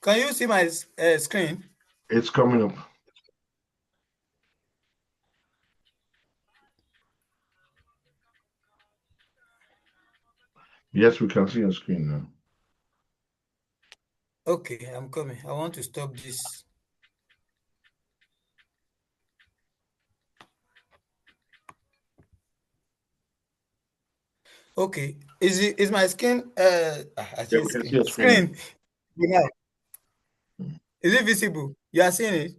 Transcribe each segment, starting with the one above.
Can you see my screen? It's coming up. Yes, we can see your screen now. Okay, I'm coming. I want to stop this. Okay, is my screen? I Yeah, see we can see screen. your screen. Screen. Yeah. Is it visible? You are seeing it?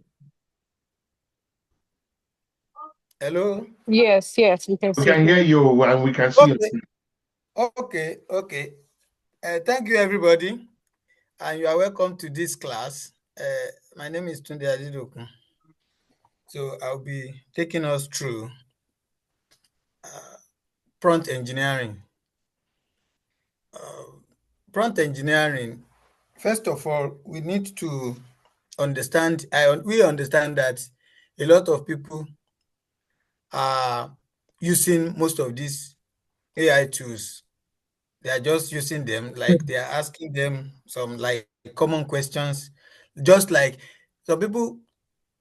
Hello. Yes, we can We see can you. hear you and we can see your Okay. screen. Okay. Thank you, everybody, and you are welcome to this class. My name is Tunde Adidokun. So I'll be taking us through prompt engineering. Prompt engineering. First of all, we need to understand. We understand that a lot of people are using most of these AI tools. They are just using them, like they are asking them some like common questions, just like some people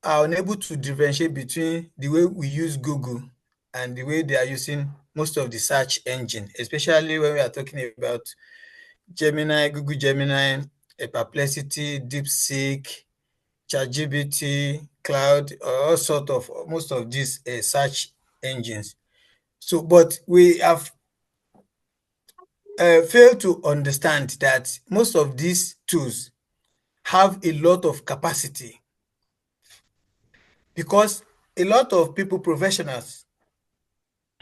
are unable to differentiate between the way we use Google and the way they are using most of the search engine, especially when we are talking about Gemini, Google Gemini, Perplexity, DeepSeek, ChatGPT, Cloud, all sort of most of these search engines. So, but we have failed to understand that most of these tools have a lot of capacity because a lot of people, professionals,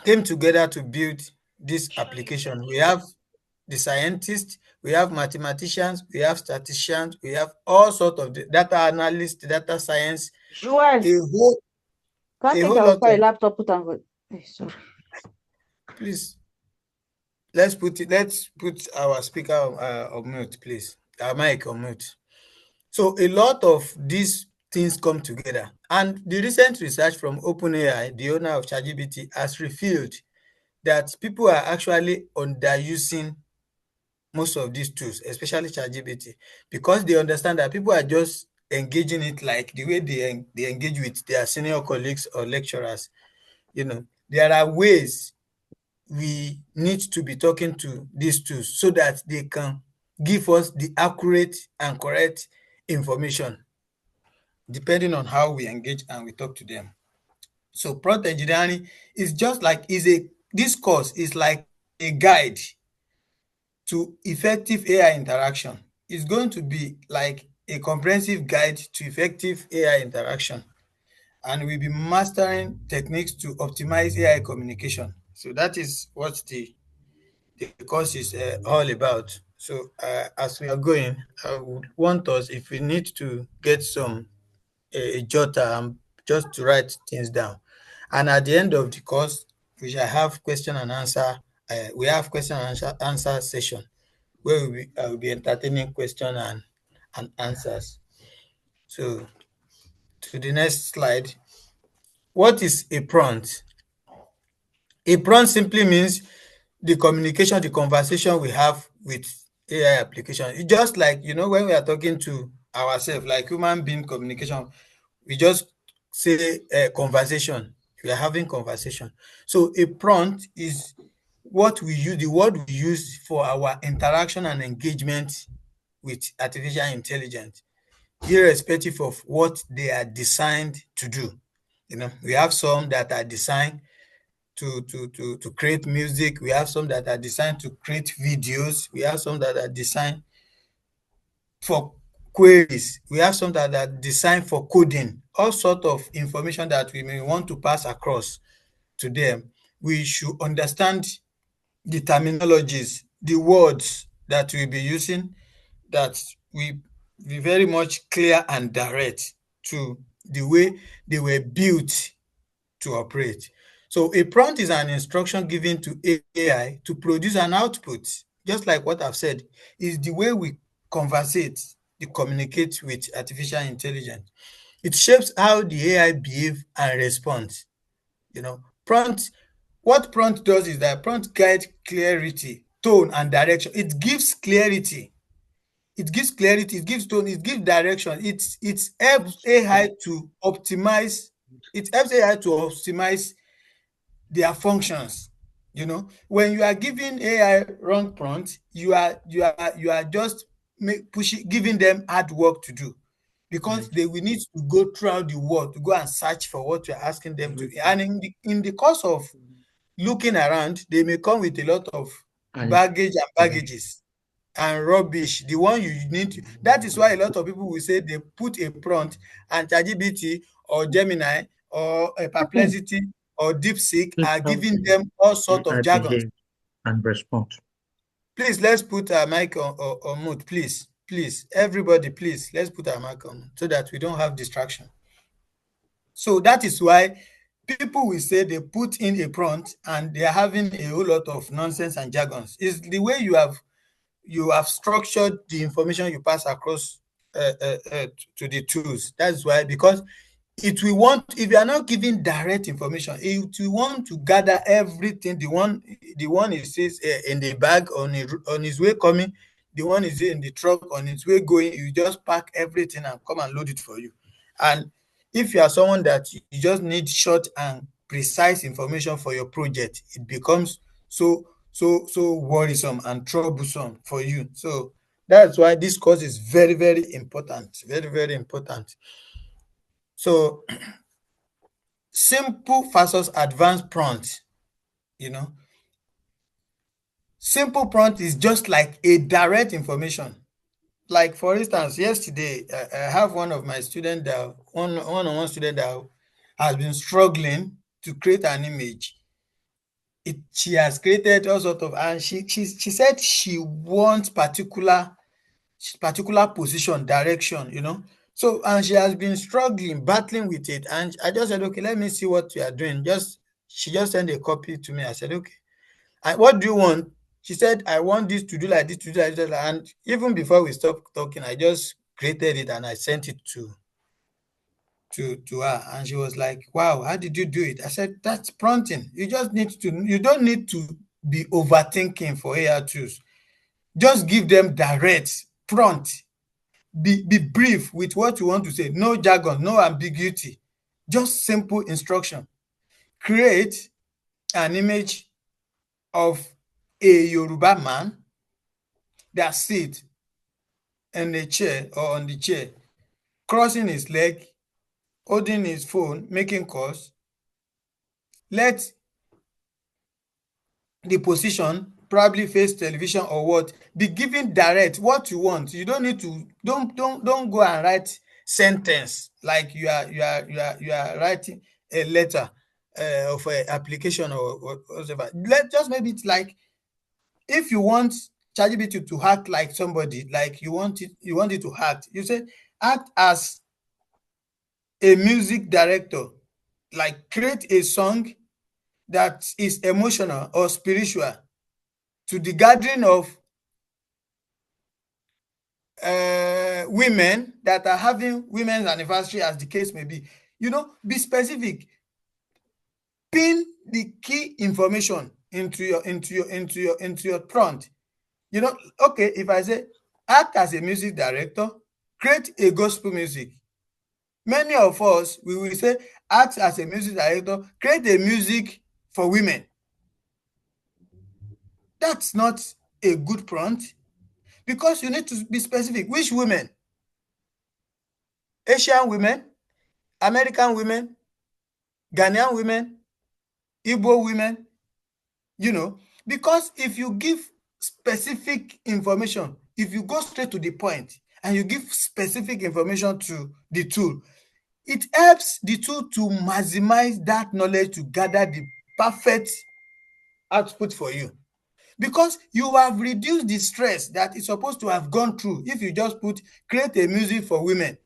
came together to build this application. We have the scientists, we have mathematicians, we have statisticians, we have all sorts of data analysts, data science, Joel, a whole lot your of. laptop, put on. Sorry. Please, let's put our speaker on mute, please. Our mic on mute. So a lot of these things come together. And the recent research from OpenAI, the owner of ChatGPT, has revealed that people are actually underusing most of these tools, especially ChatGPT, because they understand that people are just engaging it like the way they engage with their senior colleagues or lecturers. There are ways we need to be talking to these tools so that they can give us the accurate and correct information depending on how we engage and we talk to them. So prompt engineering is just like this course is like a guide to effective AI interaction. It's going to be like a comprehensive guide to effective AI interaction, and we'll be mastering techniques to optimize AI communication. So that is what the course is all about. So as we are going, I would want us, if we need to get some a jotter just to write things down. And at the end of the course, we shall have question and answer. We have question and answer session where I will be entertaining question and answers. So to the next slide. What is a prompt? A prompt simply means the communication, the conversation we have with AI application. It's just like, when we are talking to ourselves, like human being communication, we just say conversation. We are having conversation. So a prompt is what we use, the word we use for our interaction and engagement with artificial intelligence, irrespective of what they are designed to do. We have some that are designed to create music. We have some that are designed to create videos. We have some that are designed for queries. We have some that are designed for coding. All sort of information that we may want to pass across to them. We should understand the terminologies, the words that we'll be using, that we be very much clear and direct to the way they were built to operate. So a prompt is an instruction given to AI to produce an output, just like what I've said, is the way we conversate, we communicate with artificial intelligence. It shapes how the AI behave and responds. What prompt does is that prompt guide clarity, tone, and direction. It gives clarity it gives clarity, it gives tone, it gives direction. It helps AI to optimize. It helps AI to optimize their functions. You know, when you are giving AI wrong prompt, you are just giving them hard work to do, because they will need to go throughout the world to go and search for what you're asking them to. And in the course of looking around, they may come with a lot of baggage and baggages and rubbish. The one you need to, that is why a lot of people will say they put a prompt and ChatGPT or Gemini or a Perplexity or DeepSeek are giving them all sorts of jargons. And respond. Please, let's put our mic on mute, please. Please, everybody, please, let's put our mic on so that we don't have distraction. So that is why people will say they put in a prompt and they are having a whole lot of nonsense and jargons. It's the way you have structured the information you pass across to the tools. That's why, because it will want, if you are not giving direct information, it will want to gather everything. The one it says in the bag on his way coming, the one is in the truck on its way going. You just pack everything and come and load it for you. And if you are someone that you just need short and precise information for your project, it becomes so worrisome and troublesome for you. So that's why this course is very, very important. Very, very important. So simple versus advanced prompt, you know. Simple prompt is just like a direct information. Like, for instance, yesterday, I have one of my students, one student that has been struggling to create an image. She has created all sorts of, and she said she wants particular position, direction, you know. So, and she has been struggling, battling with it. And I just said, okay, let me see what you are doing. She just sent a copy to me. I said, okay. And what do you want? She said, I want this to do like this, to do like that. And even before we stopped talking, I just created it and I sent it to her. And she was like, wow, how did you do it? I said, that's prompting. You don't need to be overthinking for AI tools. Just give them direct, prompt. Be brief with what you want to say. No jargon, no ambiguity. Just simple instruction. Create an image of a Yoruba man that sits in a chair or on the chair, crossing his leg, holding his phone, making calls. Let the position probably face television or what, be given direct what you want. You don't need to, don't go and write sentence like you are writing a letter of an application or whatever. Just maybe it's like, if you want ChatGPT to act like somebody, like you want it to act, you say act as a music director, like create a song that is emotional or spiritual to the gathering of women that are having women's anniversary, as the case may be. You know, be specific. Pin the key information into your prompt. You know, okay, if I say act as a music director, create a gospel music. Many of us, we will say act as a music director, create a music for women. That's not a good prompt, because you need to be specific. Which women? Asian women, American women, Ghanaian women, Igbo women, you know, because if you give specific information, if you go straight to the point and you give specific information to the tool, it helps the tool to maximize that knowledge to gather the perfect output for you, because you have reduced the stress that is supposed to have gone through if you just put create a music for women.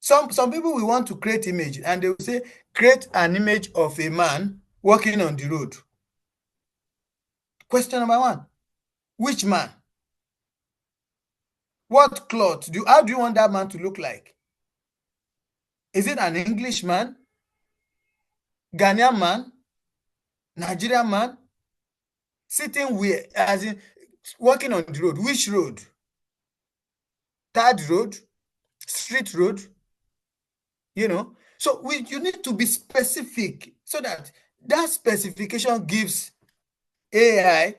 Some people will want to create image and they will say create an image of a man walking on the road. Question number one, which man? What cloth? How do you want that man to look like? Is it an English man, Ghanaian man, Nigerian man? Sitting where? As in walking on the road. Which road? third road, street road, you know. So you need to be specific so that specification gives AI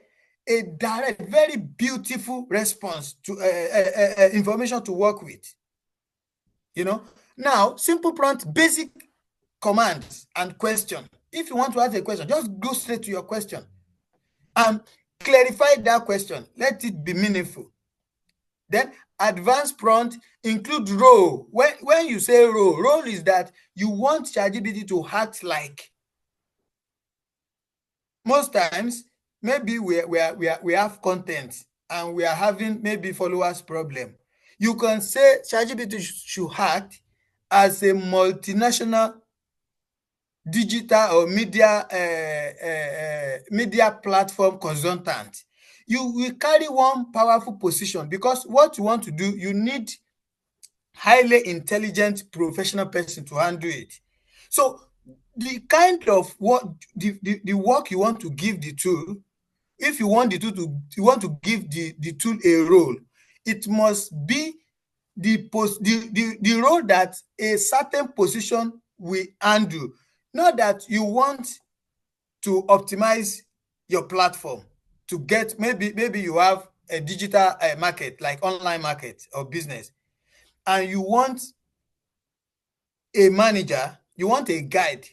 a direct, very beautiful response to information to work with. You know, now simple prompt, basic commands and question. If you want to ask a question, just go straight to your question and clarify that question. Let it be meaningful. Then advanced prompt include role. When you say role is that you want ChatGPT to act like. Most times, maybe we have content and we are having maybe followers problem. You can say ChatGPT should act as a multinational digital or media platform consultant. You will carry one powerful position because what you want to do, you need highly intelligent professional person to handle it. So the kind of work, the work you want to give the tool, if you want the tool to, you want to give the tool a role, it must be the role that a certain position will handle. Not that you want to optimize your platform to get, maybe you have a digital market like online market or business, and you want a manager, you want a guide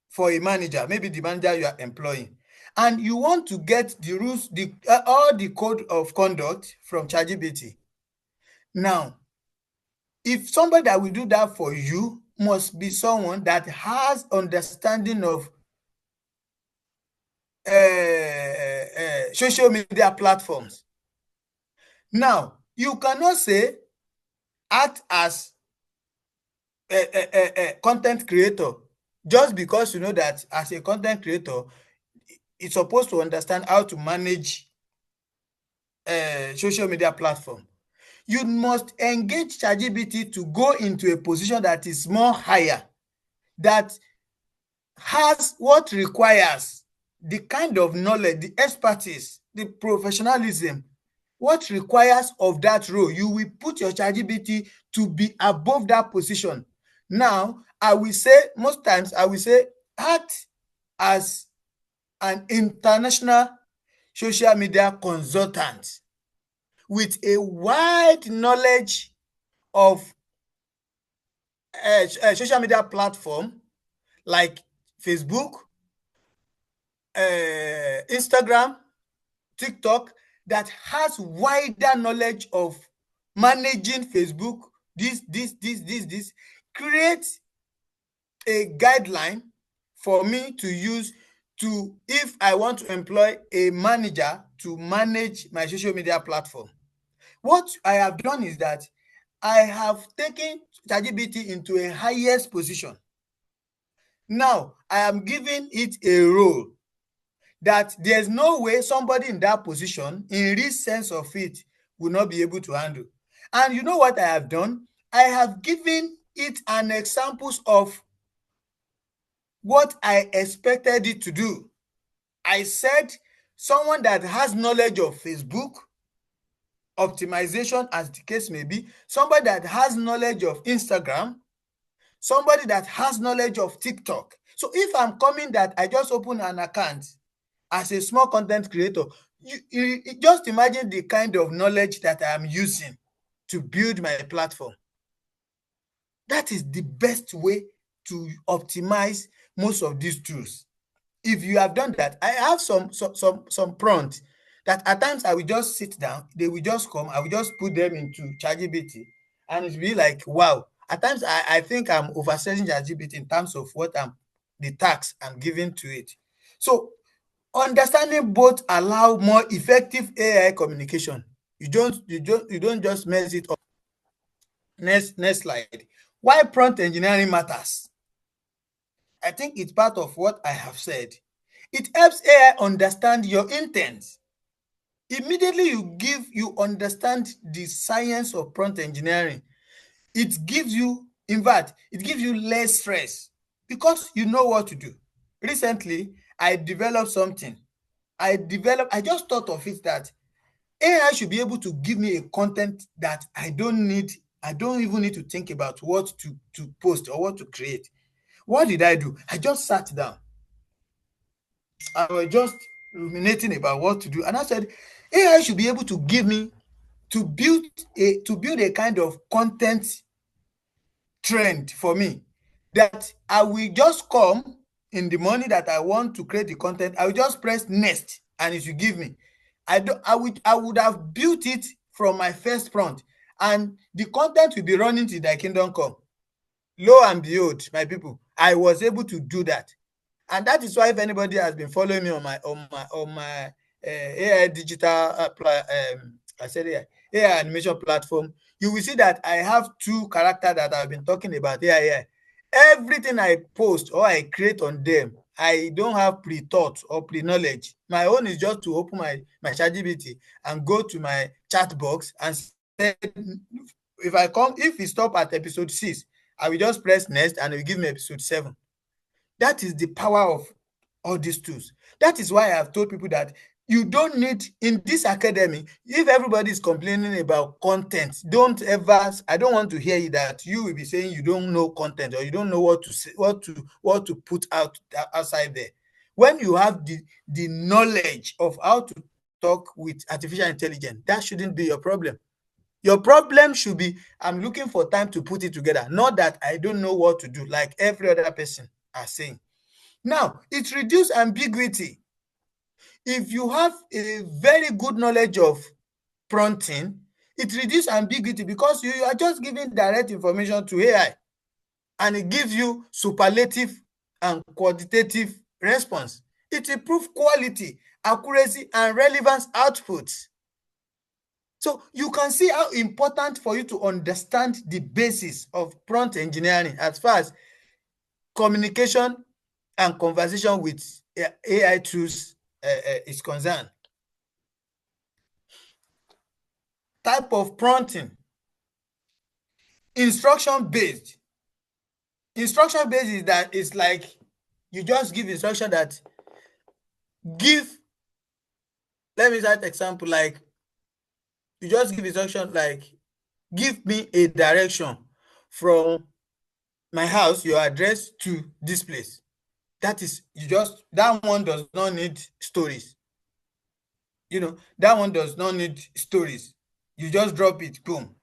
for a manager, maybe the manager you are employing, and you want to get the rules, all the code of conduct from ChatGPT. Now, if somebody that will do that for you must be someone that has understanding of social media platforms. Now, you cannot say act as a content creator just because you know that as a content creator, it's supposed to understand how to manage social media platform. You must engage ChatGPT to go into a position that is more higher, that has what requires the kind of knowledge, the expertise, the professionalism, what requires of that role. You will put your ChatGPT to be above that position. Now, I will say, most times, I will say, act as an international social media consultant with a wide knowledge of social media platform like Facebook, Instagram, TikTok, that has wider knowledge of managing Facebook, this. Create a guideline for me to use to, if I want to employ a manager to manage my social media platform. What I have done is that I have taken ChatGPT into a highest position. Now, I am giving it a role that there's no way somebody in that position, in real sense of it, will not be able to handle. And you know what I have done? I have given it an examples of what I expected it to do. I said someone that has knowledge of Facebook optimization, as the case may be, somebody that has knowledge of Instagram, somebody that has knowledge of TikTok. So if I'm coming that I just open an account as a small content creator, you just imagine the kind of knowledge that I am using to build my platform. That is the best way to optimize most of these tools. If you have done that, I have some prompts that at times I will just sit down, they will just come, I will just put them into ChatGPT, and it will be like, wow. At times I think I'm overselling ChatGPT in terms of what the tasks I'm giving to it. So understanding both allow more effective AI communication. You don't just mess it up. Next slide. Why prompt engineering matters? I think it's part of what I have said. It helps AI understand your intent. Immediately you understand the science of prompt engineering. It gives you, in fact, it gives you less stress because you know what to do. Recently, I developed something. I just thought of it that AI should be able to give me a content that I don't even need to think about what to post or what to create. What did I do? I just sat down. I was just ruminating about what to do, and I said, AI should be able to give me to build a kind of content trend for me, that I will just come in the morning that I want to create the content. I will just press next and it will give me. I would have built it from my first prompt, and the content will be running till thy kingdom come. Lo and behold, my people, I was able to do that. And that is why, if anybody has been following me on my AI digital AI animation platform, you will see that I have two characters that I've been talking about AI. Everything I post or I create on them, I don't have pre-thought or pre-knowledge. My own is just to open my ChatGPT and go to my chat box and say, if we stop at episode 6, I will just press next and it will give me episode 7. That is the power of all these tools. That is why I have told people that you don't need, in this academy, if everybody is complaining about content, I don't want to hear you that you will be saying you don't know content or you don't know what to say, what to put out outside there. When you have the knowledge of how to talk with artificial intelligence, that shouldn't be your problem. Your problem should be, I'm looking for time to put it together, not that I don't know what to do, like every other person are saying. Now, it reduces ambiguity. If you have a very good knowledge of prompting, it reduces ambiguity because you are just giving direct information to AI, and it gives you superlative and quantitative response. It improves quality, accuracy, and relevance outputs. So you can see how important for you to understand the basis of prompt engineering as far as communication and conversation with AI tools is concerned. Type of prompting. Instruction-based. Instruction-based is that it's like you just give instruction that let me cite example, like you just give instruction like, give me a direction from my house, your address, to this place. That one does not need stories. That one does not need stories. You just drop it, boom,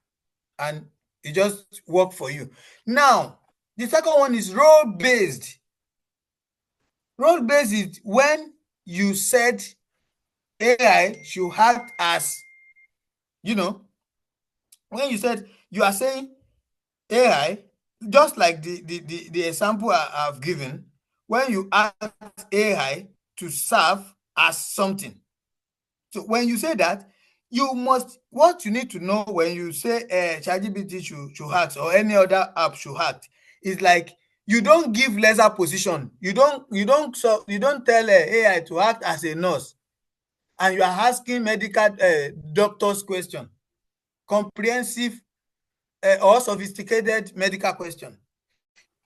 and it just work for you. Now, the second one is role-based. Role-based is when you said AI should act as, when you said, you are saying AI, just like the example I've given, when you ask AI to serve as something. So when you say that, what you need to know when you say ChatGPT should act, or any other app should act, is like, you don't give lesser position. You don't tell AI to act as a nurse, and you are asking medical doctors question, comprehensive or sophisticated medical question.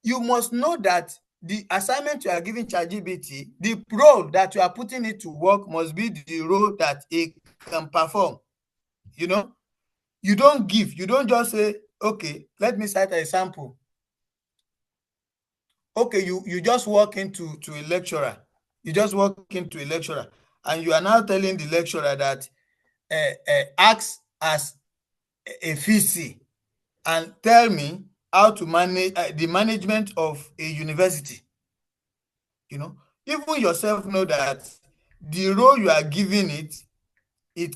You must know that the assignment you are giving ChatGPT, the role that you are putting it to work, must be the role that it can perform. You don't just say, okay, let me cite an example. Okay, you just walk into a lecturer. You just walk into a lecturer, and you are now telling the lecturer that acts as a VC and tell me how to manage the management of a university. Even yourself know that the role you are giving it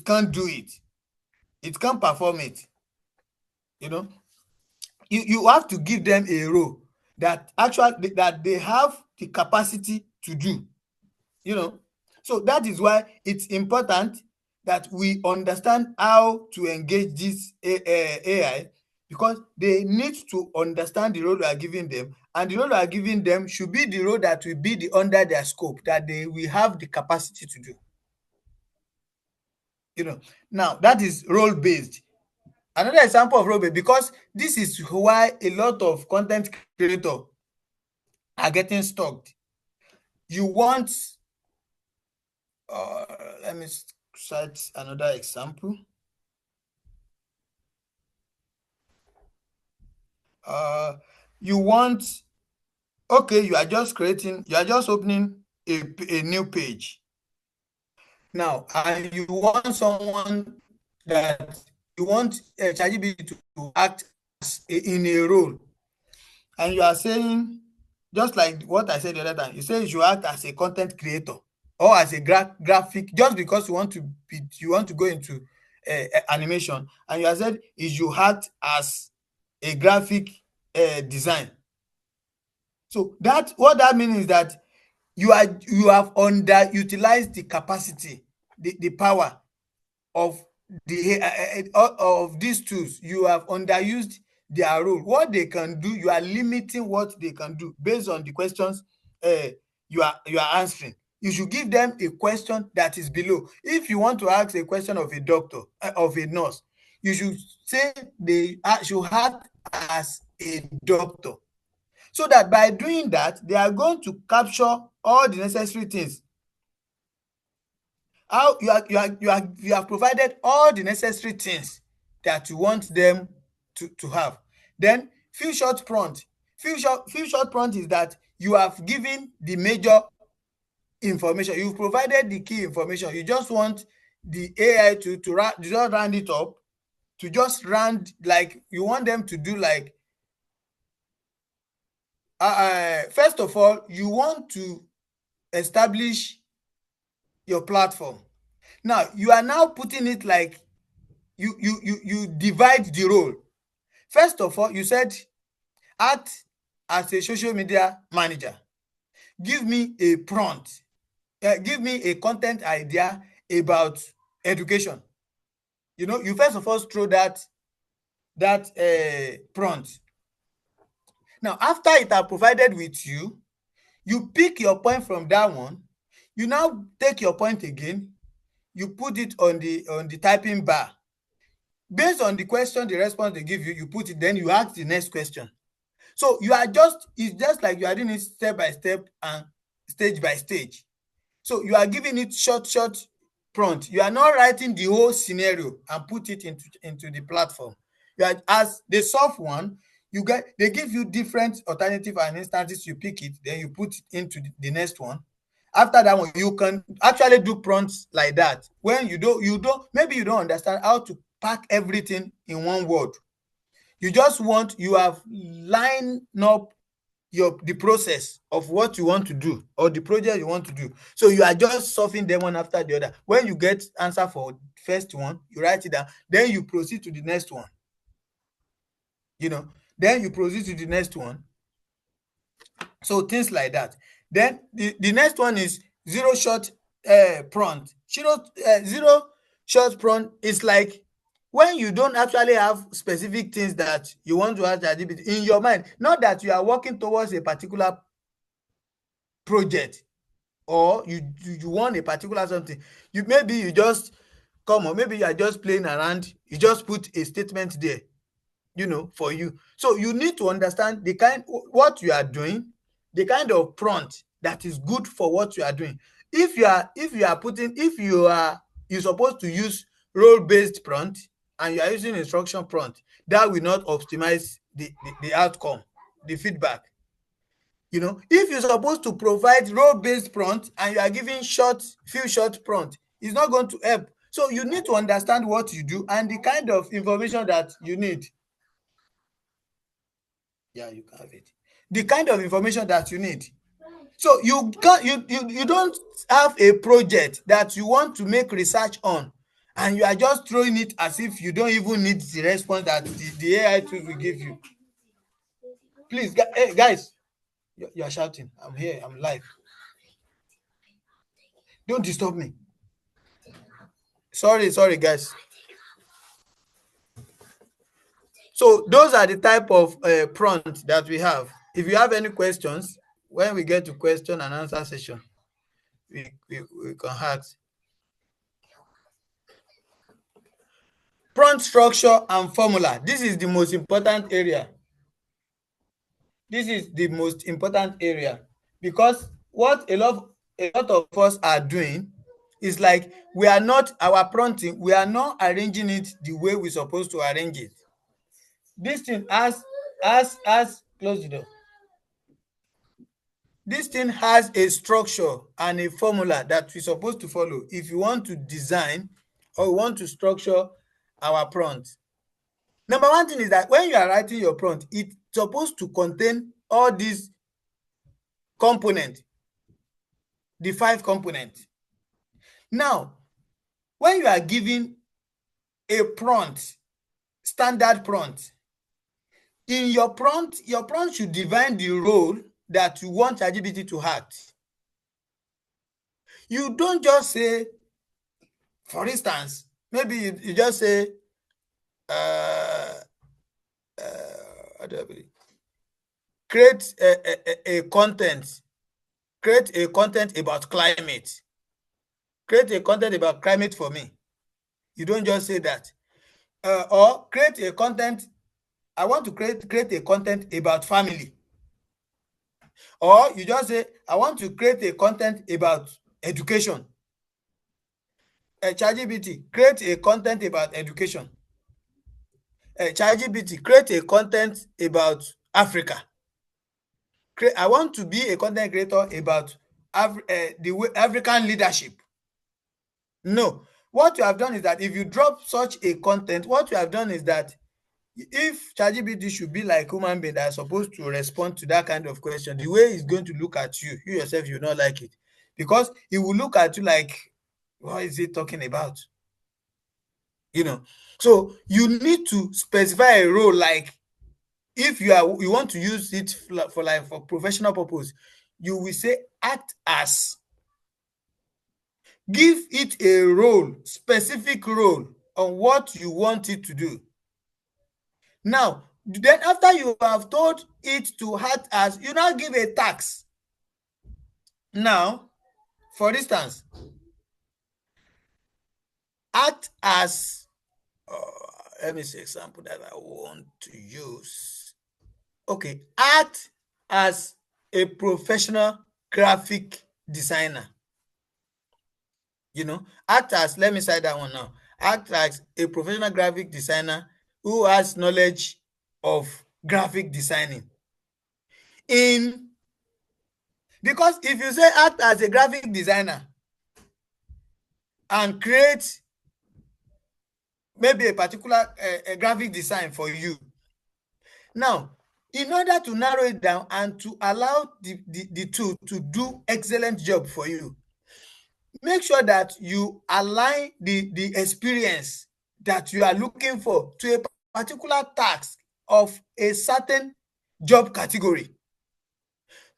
can't do it. It can't perform it. You have to give them a role that they have the capacity to do. So that is why it's important that we understand how to engage this AI, because they need to understand the role we are giving them, and the role we are giving them should be the role that will be under their scope, that they will have the capacity to do. Now that is role-based. Another example of role-based, because this is why a lot of content creators are getting stuck. You want let me cite another example. You are just opening a new page now, and you want someone that you want ChatGPT to act in a role, and you are saying, just like what I said the other time, you say you should act as a content creator or as a graphic, just because you want to go into animation, and you have said you should act as a graphic design. So what that means is that you have underutilized the capacity, the power of these tools. You have underused their role. What they can do, you are limiting what they can do based on the questions you are answering. You should give them a question that is below. If you want to ask a question of a doctor, of a nurse, you should say they should act as a doctor, so that by doing that, they are going to capture all the necessary things. How you have provided all the necessary things that you want them to have. Then few short prompt is that you have given the major information, you've provided the key information. You just want the AI to just round it up, to just round, like you want them to do like first of all, you want to establish your platform. Now you are now putting it like you divide the role. First of all, you said act as a social media manager. Give me a prompt. Give me a content idea about education. You first of all throw that prompt. Now, after it are provided with you, you pick your point from that one. You now take your point again. You put it on the typing bar. Based on the question, the response they give you, you put it. Then you ask the next question. So it's just like you are doing it step by step and stage by stage. So you are giving it short prompt. You are not writing the whole scenario and put it into the platform. As the soft one, they give you different alternative and instances. You pick it, then you put it into the next one. After that one, you can actually do prompts like that. When maybe you don't understand how to pack everything in one word. You have lined up the process of what you want to do or the project you want to do. So you are just solving them one after the other. When you get answer for first one, you write it down. Then you proceed to the next one. Then you proceed to the next one. So things like that. Then the next one is zero shot prompt. Zero shot prompt is like when you don't actually have specific things that you want to ask ChatGPT in your mind, not that you are working towards a particular project or you want a particular something. Maybe you just come, or maybe you are just playing around, you just put a statement there, for you. So you need to understand what you are doing, the kind of prompt that is good for what you are doing. You're supposed to use role-based prompt and you are using instruction prompt, that will not optimize the outcome, the feedback. If you're supposed to provide role-based prompt and you are giving few short prompt, it's not going to help. So you need to understand what you do and the kind of information that you need. Yeah, you can have it. The kind of information that you need. So you don't have a project that you want to make research on, and you are just throwing it as if you don't even need the response that the AI tool will give you. Please, hey, guys, you are shouting. I'm here. I'm live. Don't disturb me. Sorry, guys. So those are the type of prompts that we have. If you have any questions, when we get to question and answer session, we can ask. Prompt structure and formula. This is the most important area. Because what a lot of us are doing, It's like we are not, our prompting, we are not arranging it the way we're supposed to arrange it. This thing has close the door. This thing has a structure and a formula that we're supposed to follow if you want to design or want to structure our prompt. Number one thing is that when you are writing your prompt, it's supposed to contain all these components, the 5 components. Now, when you are giving a prompt, standard prompt, in your prompt should define the role that you want ChatGPT to act. You don't just say, for instance, maybe you just say, how do I put it? Create a content about climate. Create a content about climate for me. You don't just say that. Or create a content, I want to create a content about family. Or you just say, I want to create a content about education. ChatGPT, create a content about education. ChatGPT, create a content about Africa. I want to be a content creator about the African leadership. No, what you have done is that if you drop such a content, what you have done is that if ChatGPT should be like human being that are supposed to respond to that kind of question, the way it's going to look at you yourself, you will not like it, because it will look at you like, what is it talking about? So you need to specify a role. Like if you want to use it for professional purpose, you will say act as. Give it a role, specific role on what you want it to do. Now, then after you have told it to act as, you now give a task. Now, for instance, act as, let me see example that I want to use. Okay, act as a professional graphic designer. Act as, let me cite that one now. Act as a professional graphic designer who has knowledge of graphic designing. Because if you say act as a graphic designer and create maybe a particular graphic design for you, now in order to narrow it down and to allow the tool to do excellent job for you, make sure that you align the experience that you are looking for to a particular task of a certain job category.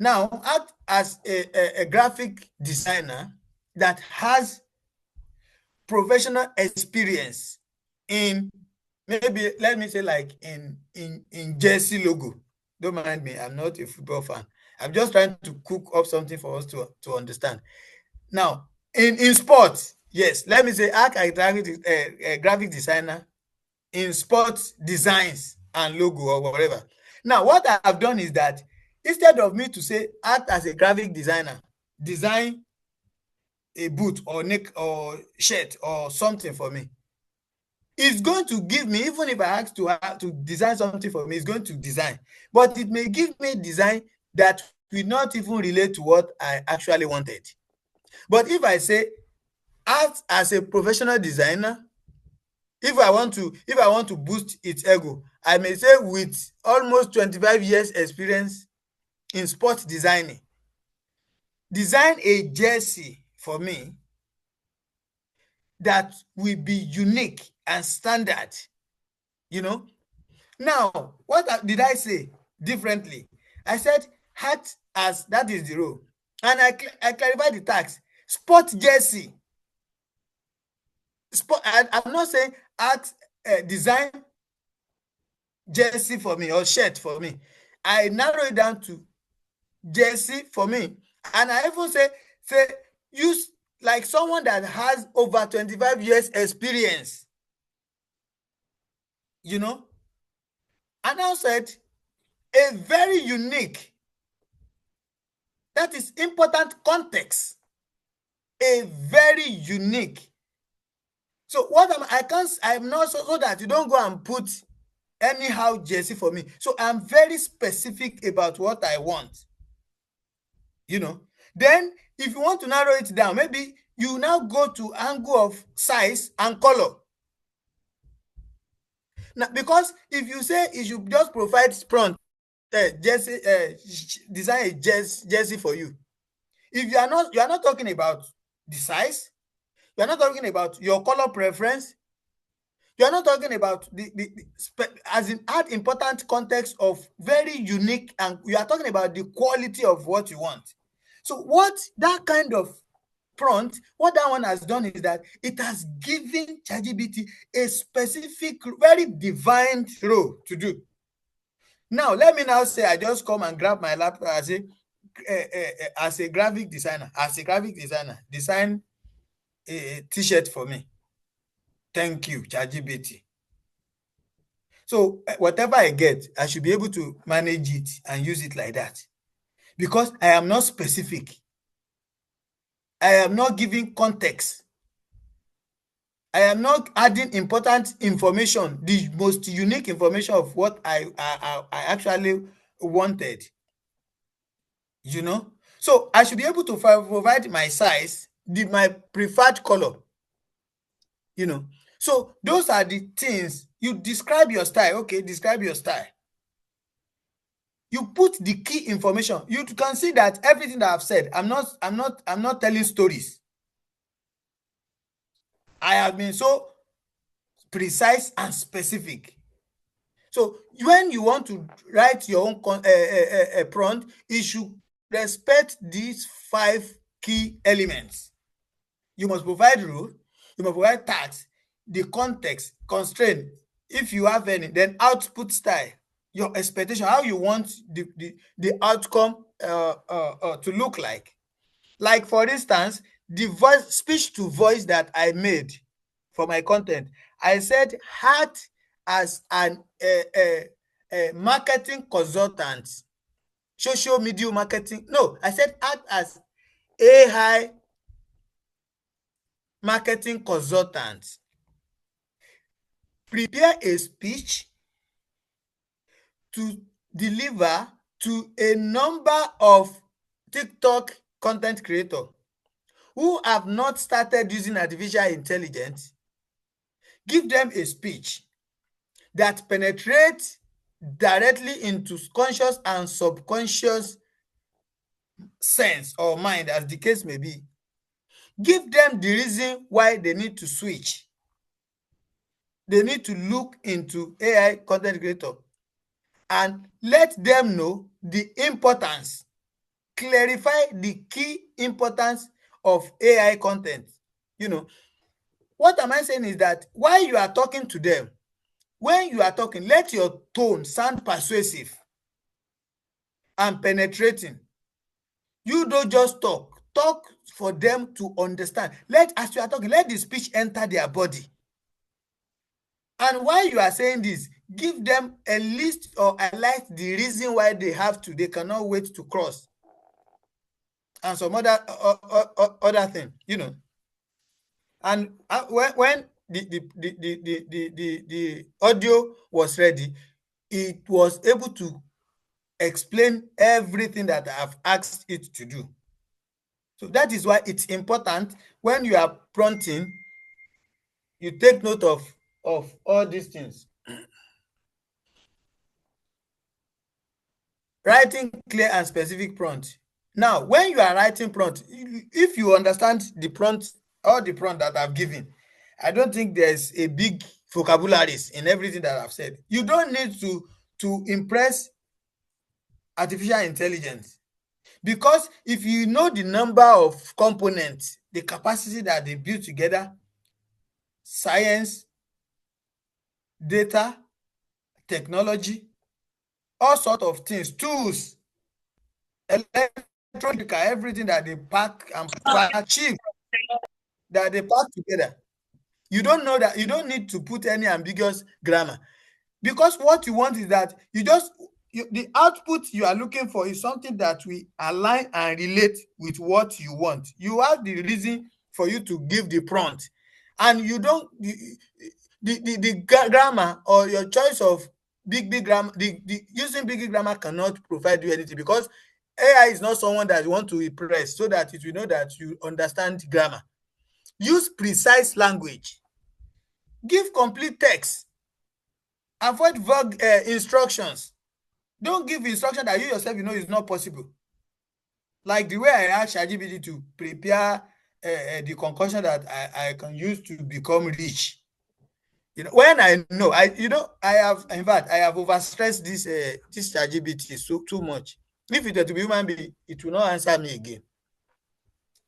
Now, act as a graphic designer that has professional experience in, maybe, let me say, like in jersey logo. Don't mind me, I'm not a football fan. I'm just trying to cook up something for us to understand. Now, in sports, yes, let me say act as a graphic designer in sports designs and logo or whatever. Now, what I have done is that instead of me to say act as a graphic designer, design a boot or neck or shirt or something for me, it's going to give me, even if I ask to design something for me, it's going to design, but it may give me design that will not even relate to what I actually wanted. But if I say act as a professional designer, if I want to boost its ego, I may say with almost 25 years experience in sports designing, design a jersey for me that will be unique and standard. Now, what did I say differently? I said act as, that is the role, and I clarified the task. Sport jersey. I'm not saying act design jersey for me or shirt for me. I narrow it down to jersey for me, and I even say use like someone that has over 25 years experience. And I said a very unique, that is important context. a very unique. So what I'm not so that you don't go and put anyhow jersey for me. So I'm very specific about what I want. Then if you want to narrow it down, maybe you now go to angle of size and color. Now, because if you say you should just provide prompt jersey, design a jersey for you, if you are not talking about the size, you are not talking about your color preference, you are not talking about as in add important context of very unique, and you are talking about the quality of what you want. So what that kind of prompt, what that one has done is that it has given ChatGPT a specific, very defined role to do. Now, let me now say I just come and grab my laptop and say, as a graphic designer, design a t-shirt for me. Thank you, ChatGPT. So whatever I get, I should be able to manage it and use it like that, because I am not specific. I am not giving context. I am not adding important information, the most unique information of what I actually wanted. So I should be able to provide my size, my preferred color. So those are the things. You describe your style. Okay, describe your style. You put the key information. You can see that everything that I've said, I'm not telling stories. I have been so precise and specific. So when you want to write your own prompt, you should respect these 5 key elements. You must provide rule, you must provide tags, the context, constraint, if you have any, then output style, your expectation, how you want the outcome to look like. Like, for instance, the speech to voice that I made for my content, I said act as an marketing consultant, social media marketing. No, I said act as AI marketing consultant. Prepare a speech to deliver to a number of TikTok content creators who have not started using artificial intelligence. Give them a speech that penetrates directly into conscious and subconscious sense or mind, as the case may be. Give them the reason why they need to switch. They need to look into AI content creator, and let them know the importance. Clarify the key importance of AI content. What am I saying is that while you are talking to them, when you are talking, let your tone sound persuasive and penetrating. You don't just talk for them to understand. As you are talking, let the speech enter their body. And while you are saying this, give them a list or highlight the reason why they cannot wait to cross, and some other thing, And when the audio was ready, it was able to explain everything that I've asked it to do. So that is why it's important when you are prompting, you take note of all these things. Writing clear and specific prompt. Now, when you are writing prompt, if you understand the prompt, all the prompt that I've given, I don't think there's a big vocabularies in everything that I've said. You don't need to impress artificial intelligence, because if you know the number of components, the capacity that they build together, science, data, technology, all sorts of things, tools, electronic, everything that they pack and achieve, that they pack together. You don't know that. You don't need to put any ambiguous grammar, because what you want is that you just the output you are looking for is something that will align and relate with what you want. You have the reason for you to give the prompt, and you don't the grammar or your choice of big grammar, the using big grammar cannot provide you anything, because AI is not someone that you want to impress so that it will know that you understand grammar. Use precise language. Give complete text. Avoid vague instructions. Don't give instruction that you yourself you know is not possible. Like the way I asked ChatGPT to prepare the concoction that I can use to become rich. You know, when I know, I have, in fact, I have overstressed this ChatGPT so too much. If it were to be human being, it will not answer me again,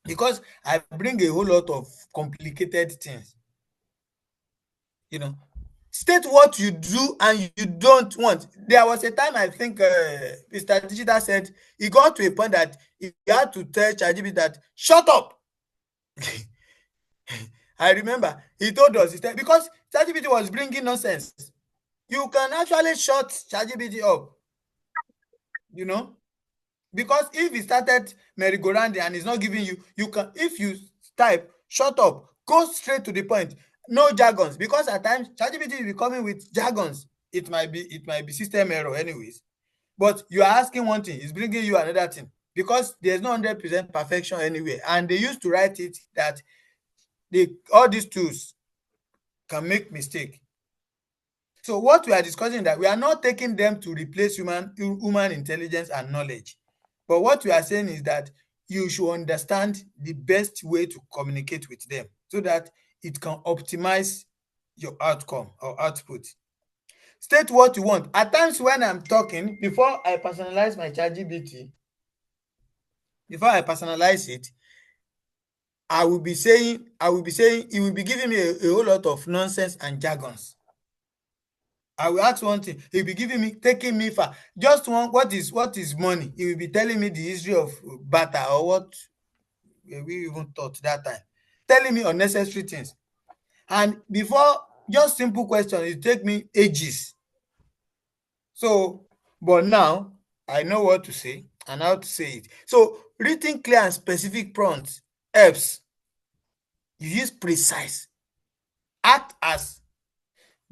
because I bring a whole lot of complicated things. You know, state what you do and you don't want. There was a time I think Mr. Digital said he got to a point that he had to tell ChatGPT that shut up. I remember he told us, he said, because ChatGPT was bringing nonsense. You can actually shut ChatGPT up, you know, because if he started merry-go-round and he's not giving you, you can, if you type shut up, go straight to the point, no jargons, because at times ChatGPT will be coming with jargons. It might be system error anyways, but you are asking one thing, it's bringing you another thing, because there's no 100% perfection anywhere, and they used to write it that all these tools can make mistake. So what we are discussing, that we are not taking them to replace human intelligence and knowledge. But what we are saying is that you should understand the best way to communicate with them so that it can optimize your outcome or output. State what you want. At times when I'm talking, before I personalize my ChatGPT, before I personalize it, I will be saying, it will be giving me a whole lot of nonsense and jargons. I will ask one thing, he'll be taking me far. Just one, what is money? He will be telling me the history of barter, or what we even taught that time. Telling me unnecessary things. And before, just simple questions, it take me ages. So, but now I know what to say and how to say it. So, written clear and specific prompts helps. You use precise. Act as.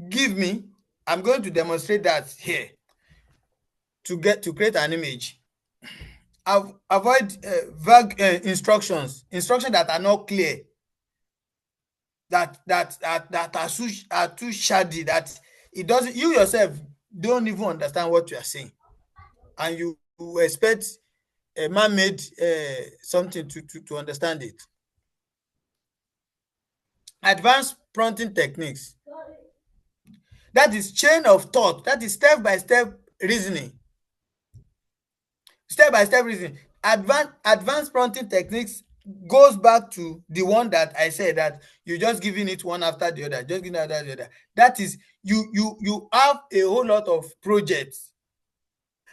Give me. I'm going to demonstrate that here to create an image. Avoid vague instructions that are not clear, that are too shady, that it doesn't, you yourself don't even understand what you are saying, and you expect a man-made something to understand it. Advanced prompting techniques, that is chain of thought, that is step-by-step reasoning. Step-by-step reasoning. Advanced prompting techniques goes back to the one that I said, that you're just giving it one after the other, just giving it after the other. That is, you have a whole lot of projects,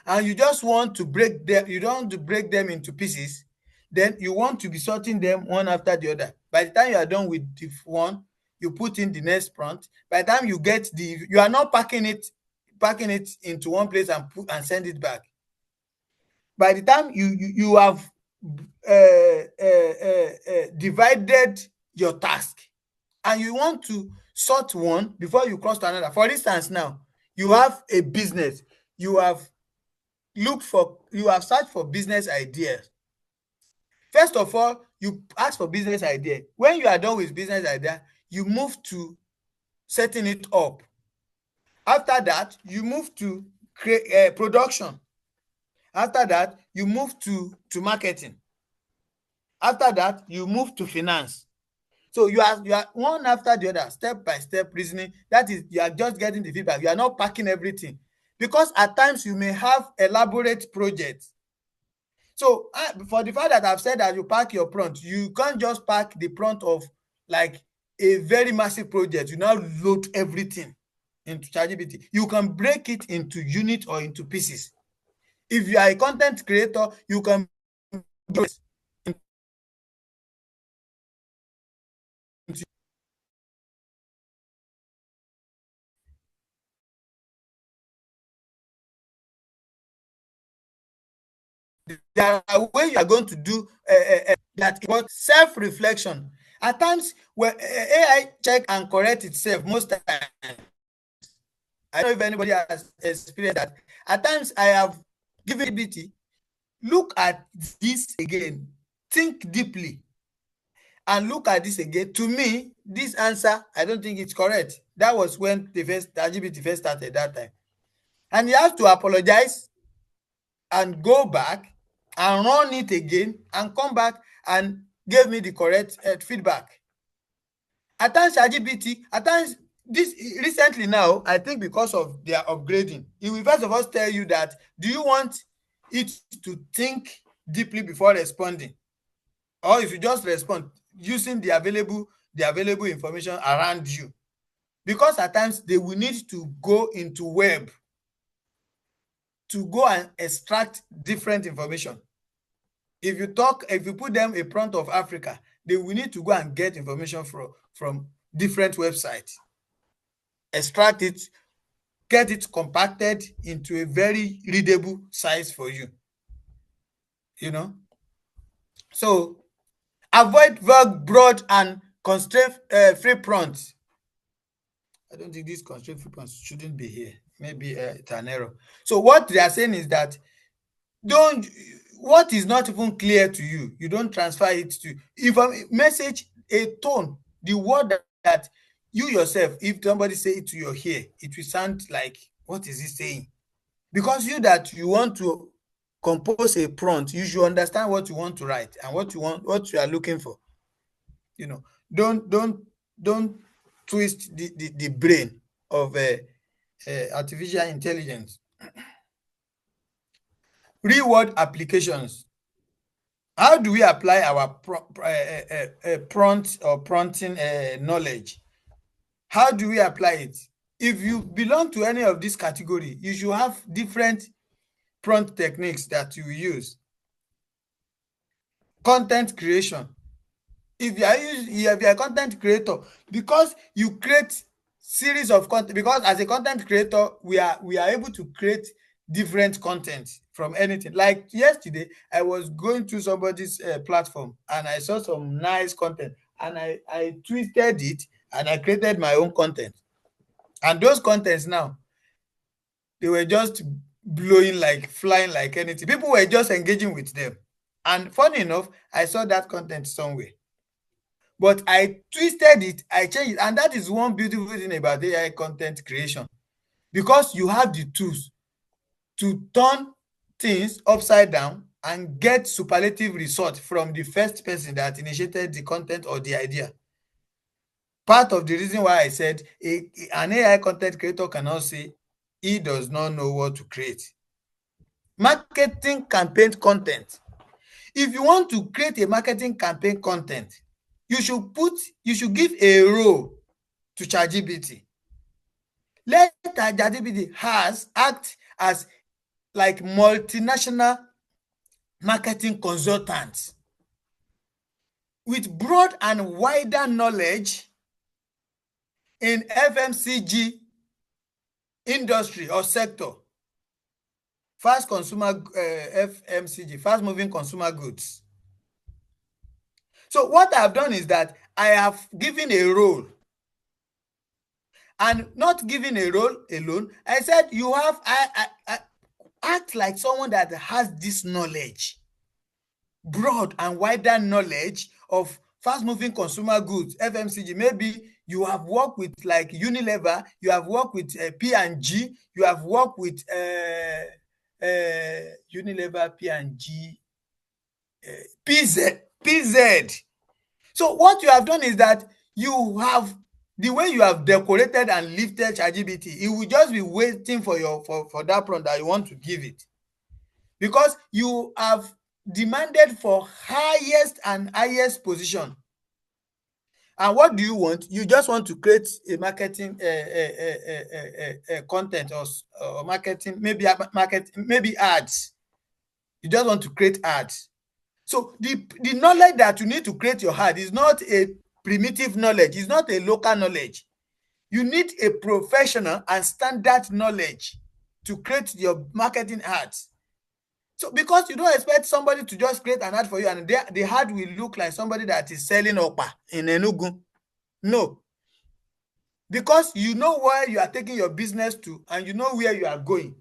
and you just want to break them. You don't want to break them into pieces. Then you want to be sorting them one after the other. By the time you are done with the one, you put in the next prompt. By the time you get you are not packing it into one place and send it back. By the time you have divided your task, and you want to sort one before you cross to another. For instance, now you have a business, you have searched for business ideas. First of all, you ask for business idea. When you are done with business idea, you move to setting it up. After that, you move to create production. After that, you move to marketing. After that, you move to finance. So you are one after the other, step-by-step reasoning. That is, you are just getting the feedback. You are not packing everything, because at times you may have elaborate projects. So for the fact that I've said that you pack your prompt, you can't just pack the prompt of like a very massive project. You now load everything into ChatGPT. You can break it into units or into pieces. If you are a content creator, you can break it into There are ways you are going to do that. But self-reflection, at times when AI check and correct itself, most times, I don't know if anybody has experienced that. At times I have given ability, look at this again, think deeply, and look at this again. To me, this answer, I don't think it's correct. That was when the LGBT first started that time. And you have to apologize and go back and run it again and come back and give me the correct feedback. At times, LGBT, at times, this recently now, I think because of their upgrading, it will first of all tell you that, do you want it to think deeply before responding? Or if you just respond using the available information around you? Because at times they will need to go into web to go and extract different information. If you put them a prompt of Africa, they will need to go and get information from different websites, extract it, get it compacted into a very readable size for you. So avoid vague, broad, and constraint-free prompts. I don't think these constraint-free prompts shouldn't be here. Maybe it's an error. So what they are saying is that what is not even clear to you, you don't transfer it to. If a message, a tone, the word that you yourself, if somebody say it to your ear, it will sound like, what is he saying? Because you want to compose a prompt, you should understand what you want to write and what you are looking for. Don't twist the brain of artificial intelligence. Real-world applications. How do we apply our prompt or prompting knowledge? How do we apply it? If you belong to any of this category, you should have different prompt techniques that you use. Content creation. If you are a content creator, because you create series of content, because as a content creator, we are able to create different content from anything. Like yesterday, I was going through somebody's platform and I saw some nice content and I twisted it and I created my own content. And those contents now, they were just blowing like flying like anything. People were just engaging with them. And funny enough, I saw that content somewhere. But I twisted it, I changed it. And that is one beautiful thing about AI content creation. Because you have the tools to turn things upside down and get superlative result from the first person that initiated the content or the idea. Part of the reason why I said an AI content creator cannot say he does not know what to create. Marketing campaign content. If you want to create a marketing campaign content, you should give a role to ChatGPT. Let ChatGPT act as like multinational marketing consultants with broad and wider knowledge in FMCG industry or sector, fast consumer FMCG, fast moving consumer goods. So what I have done is that I have given a role, and not giving a role alone. I said you have I act like someone that has this knowledge, broad and wider knowledge of fast-moving consumer goods, FMCG. Maybe you have worked with like Unilever, you have worked with P&G, you have worked with Unilever, P&G, PZ. So what you have done is that you have, the way you have decorated and lifted ChatGPT, it will just be waiting for that prompt that you want to give it, because you have demanded for highest and highest position. And what do you want? You just want to create a marketing content or marketing, maybe ads. You just want to create ads. So the knowledge that you need to create your ad is not a primitive knowledge. It's not a local knowledge. You need a professional and standard knowledge to create your marketing ads. So because you don't expect somebody to just create an ad for you and the ad will look like somebody that is selling okpa in Enugu. No. Because you know where you are taking your business to and you know where you are going.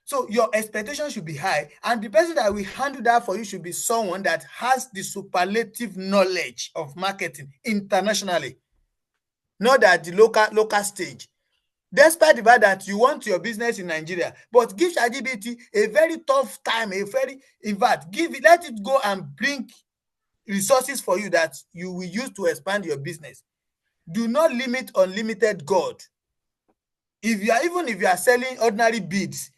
So your expectation should be high, and the person that will handle that for you should be someone that has the superlative knowledge of marketing internationally, not at the local stage. Despite the fact that you want your business in Nigeria, but give ChatGPT a very tough time, in fact, let it go and bring resources for you that you will use to expand your business. Do not limit unlimited God. Even if you are selling ordinary beads,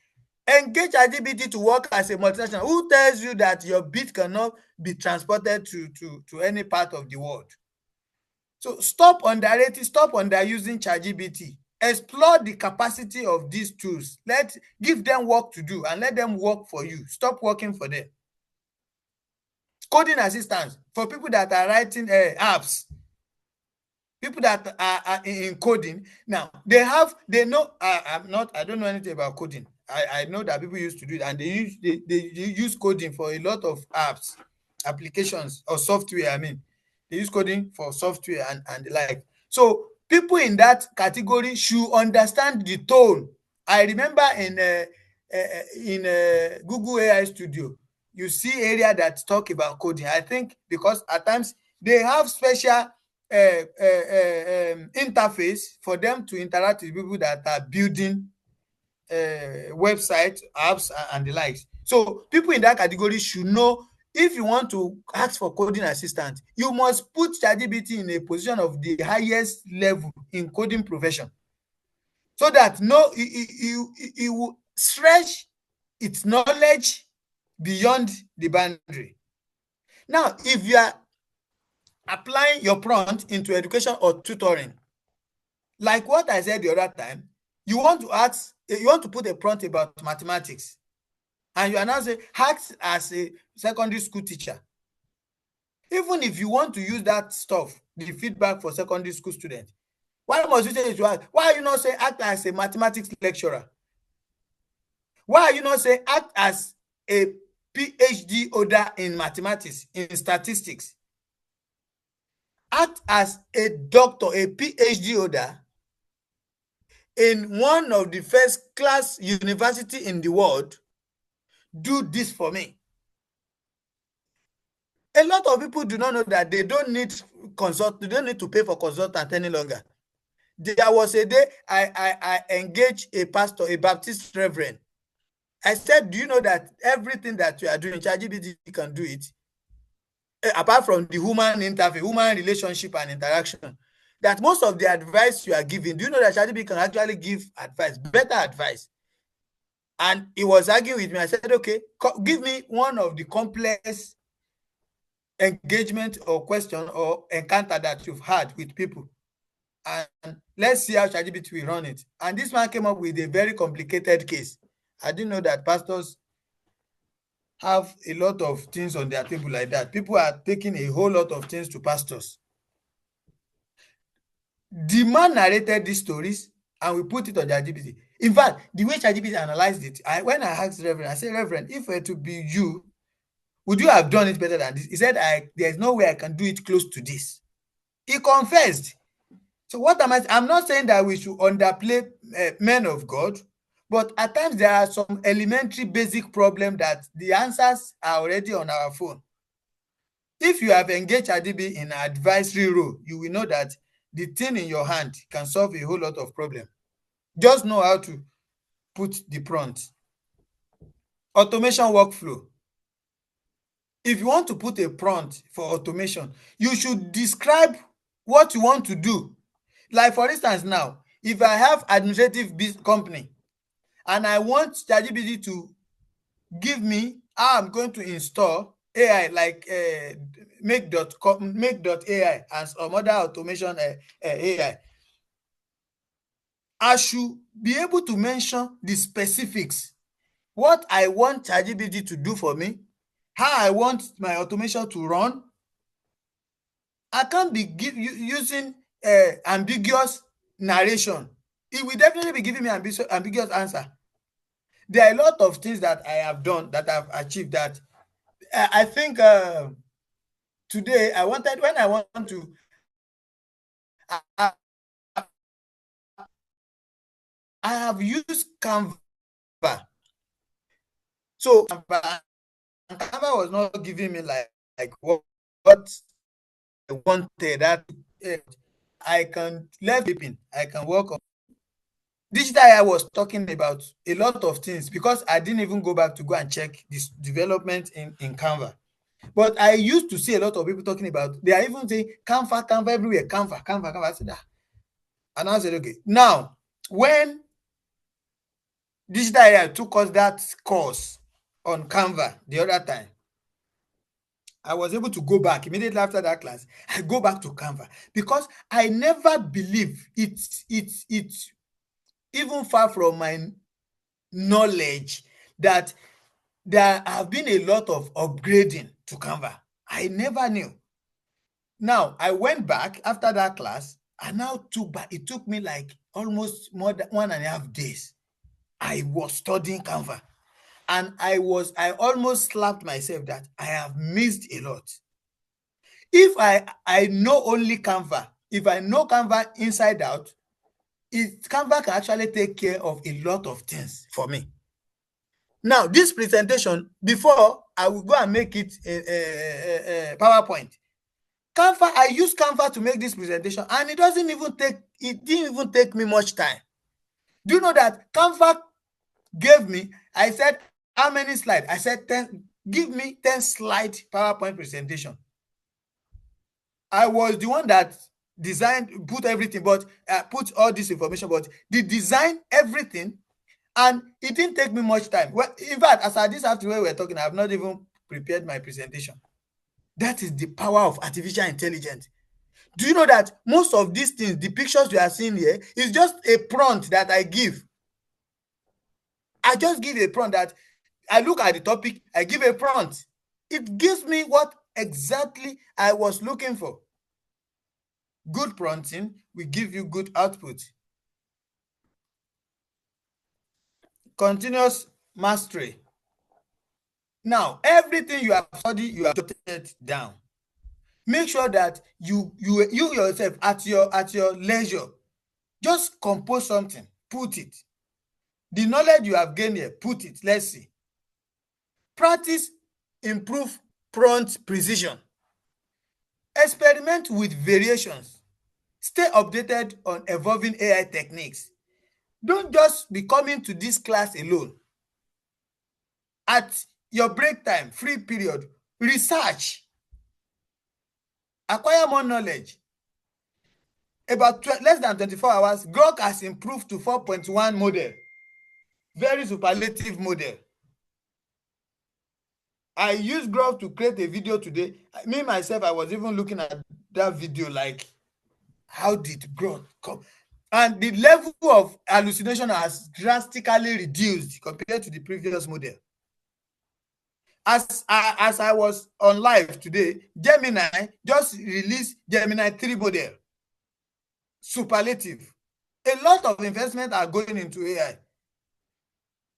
engage ChatGPT to work as a multinational. Who tells you that your bead cannot be transported to any part of the world? So stop underrating, stop underusing ChatGPT. Explore the capacity of these tools. Give them work to do and let them work for you. Stop working for them. Coding assistance for people that are writing apps. People that are in coding now, they know. I don't know anything about coding. I know that people used to do it, and they use coding for a lot of apps, applications, or software. I mean, they use coding for software and the like. So people in that category should understand the tone. I remember in Google AI Studio, you see area that talk about coding. I think because at times they have special interface for them to interact with people that are building websites, apps, and the likes. So people in that category should know, if you want to ask for coding assistant, you must put ChatGPT in a position of the highest level in coding profession, so that it will stretch its knowledge beyond the boundary. Now, if you are applying your prompt into education or tutoring, like what I said the other time, you want to put a prompt about mathematics, and you are now saying act as a secondary school teacher. Even if you want to use that stuff, the feedback for secondary school students, why must you say it to act? Why are you not saying act as a mathematics lecturer? Why are you not saying act as a PhD holder in mathematics, in statistics? Act as a doctor, a PhD holder in one of the first class university in the world. Do this for me. A lot of people do not know that they don't need to pay for consultant any longer. There was a day I engaged a pastor, a Baptist reverend. I said, do you know that everything that you are doing, ChatGPT can do it? Apart from the human interface, human relationship and interaction, that most of the advice you are giving, do you know that ChatGPT can actually give advice, better advice? And he was arguing with me. I said, okay, give me one of the complex engagement or question or encounter that you've had with people, and let's see how ChatGPT will run it. And this man came up with a very complicated case. I didn't know that pastors have a lot of things on their table like that. People are taking a whole lot of things to pastors. The man narrated these stories and we put it on ChatGPT. In fact, the way ChatGPT analyzed it, when I asked Reverend, I said, Reverend, if it were to be you, would you have done it better than this? He said, there's no way I can do it close to this. He confessed. So what I'm not saying that we should underplay men of God, but at times there are some elementary basic problems that the answers are already on our phone. If you have engaged ChatGPT in an advisory role, you will know that the thing in your hand can solve a whole lot of problems. Just know how to put the prompt. Automation workflow. If you want to put a prompt for automation, you should describe what you want to do. Like for instance now, if I have administrative company and I want ChatGPT to give me how I'm going to install AI like make.ai and some other automation AI, I should be able to mention the specifics, what I want ChatGPT to do for me, how I want my automation to run. I can't be using ambiguous narration. It will definitely be giving me ambiguous answer. there are a lot of things that I have done, that I've achieved, that I think today when I want to I, I have used Canva. So Canva was not giving me like what I wanted. That I can left sleeping, I can work on digital. I was talking about a lot of things because I didn't even go back to go and check this development in Canva. But I used to see a lot of people talking about, they are even saying Canva everywhere, Canva. I said, and I said, okay. Now, when digital AI took us that course on Canva the other time, I was able to go back immediately after that class. I go back to Canva because I never believe it's even far from my knowledge that there have been a lot of upgrading to Canva. I never knew. Now, I went back after that class and now took back. It took me like almost more than 1.5 days. I was studying Canva and I almost slapped myself that I have missed a lot. If I know only Canva, if I know Canva inside out, Canva can actually take care of a lot of things for me. Now, this presentation, before I will go and make it a PowerPoint, Canva, I use Canva to make this presentation, and it didn't even take me much time. Do you know that Canva gave me, I said, how many slides? I said 10, give me 10 slide PowerPoint presentation. I was the one that designed, put everything, but put all this information, but the design, everything, and it didn't take me much time. Well, in fact, as at this afternoon we're talking, I have not even prepared my presentation. That is the power of artificial intelligence. Do you know that most of these things, the pictures you are seeing here, is just a prompt that I give. I just give a prompt that I look at the topic, I give a prompt. It gives me what exactly I was looking for. Good prompting will give you good output. Continuous mastery. Now, everything you have studied, you have jotted down. Make sure that you yourself at your leisure, just compose something, put it. The knowledge you have gained here, put it. Let's see. Practice, improve prompt precision. Experiment with variations. Stay updated on evolving AI techniques. Don't just be coming to this class alone. At your break time, free period, research. Acquire more knowledge. About less than 24 hours, Grok has improved to 4.1 model. Very superlative model. I used Grok to create a video today. Me, myself, I was even looking at that video like, how did Grok come? And the level of hallucination has drastically reduced compared to the previous model. As I was on live today, Gemini just released Gemini 3 model. Superlative. A lot of investment are going into AI.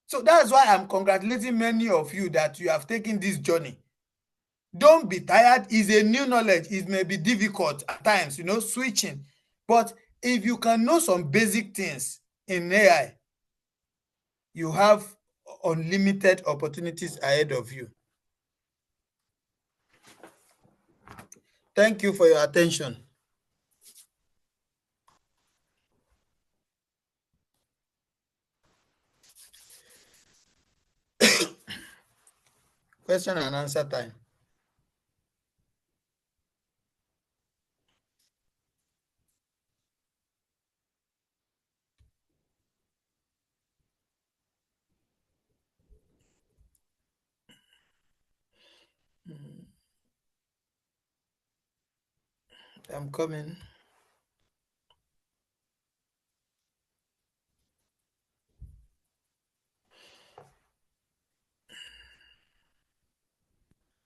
So that's why I'm congratulating many of you that you have taken this journey. Don't be tired. It's a new knowledge. It may be difficult at times, switching. But if you can know some basic things in AI, you have unlimited opportunities ahead of you. Thank you for your attention. Question and answer time. I'm coming.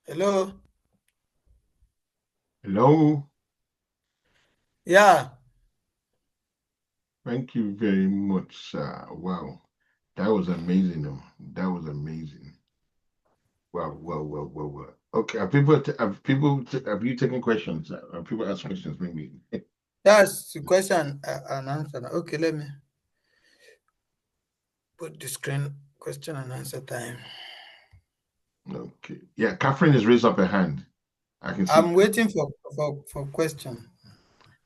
Hello? Hello. Yeah. Thank you very much, sir. Wow. That was amazing, though. That was amazing. Well. Okay, have you taken questions? Have people asked questions? Maybe. That's the question and answer. Okay, let me put the screen question and answer time. Okay. Yeah, Catherine has raised up her hand. I can see. I'm waiting for question.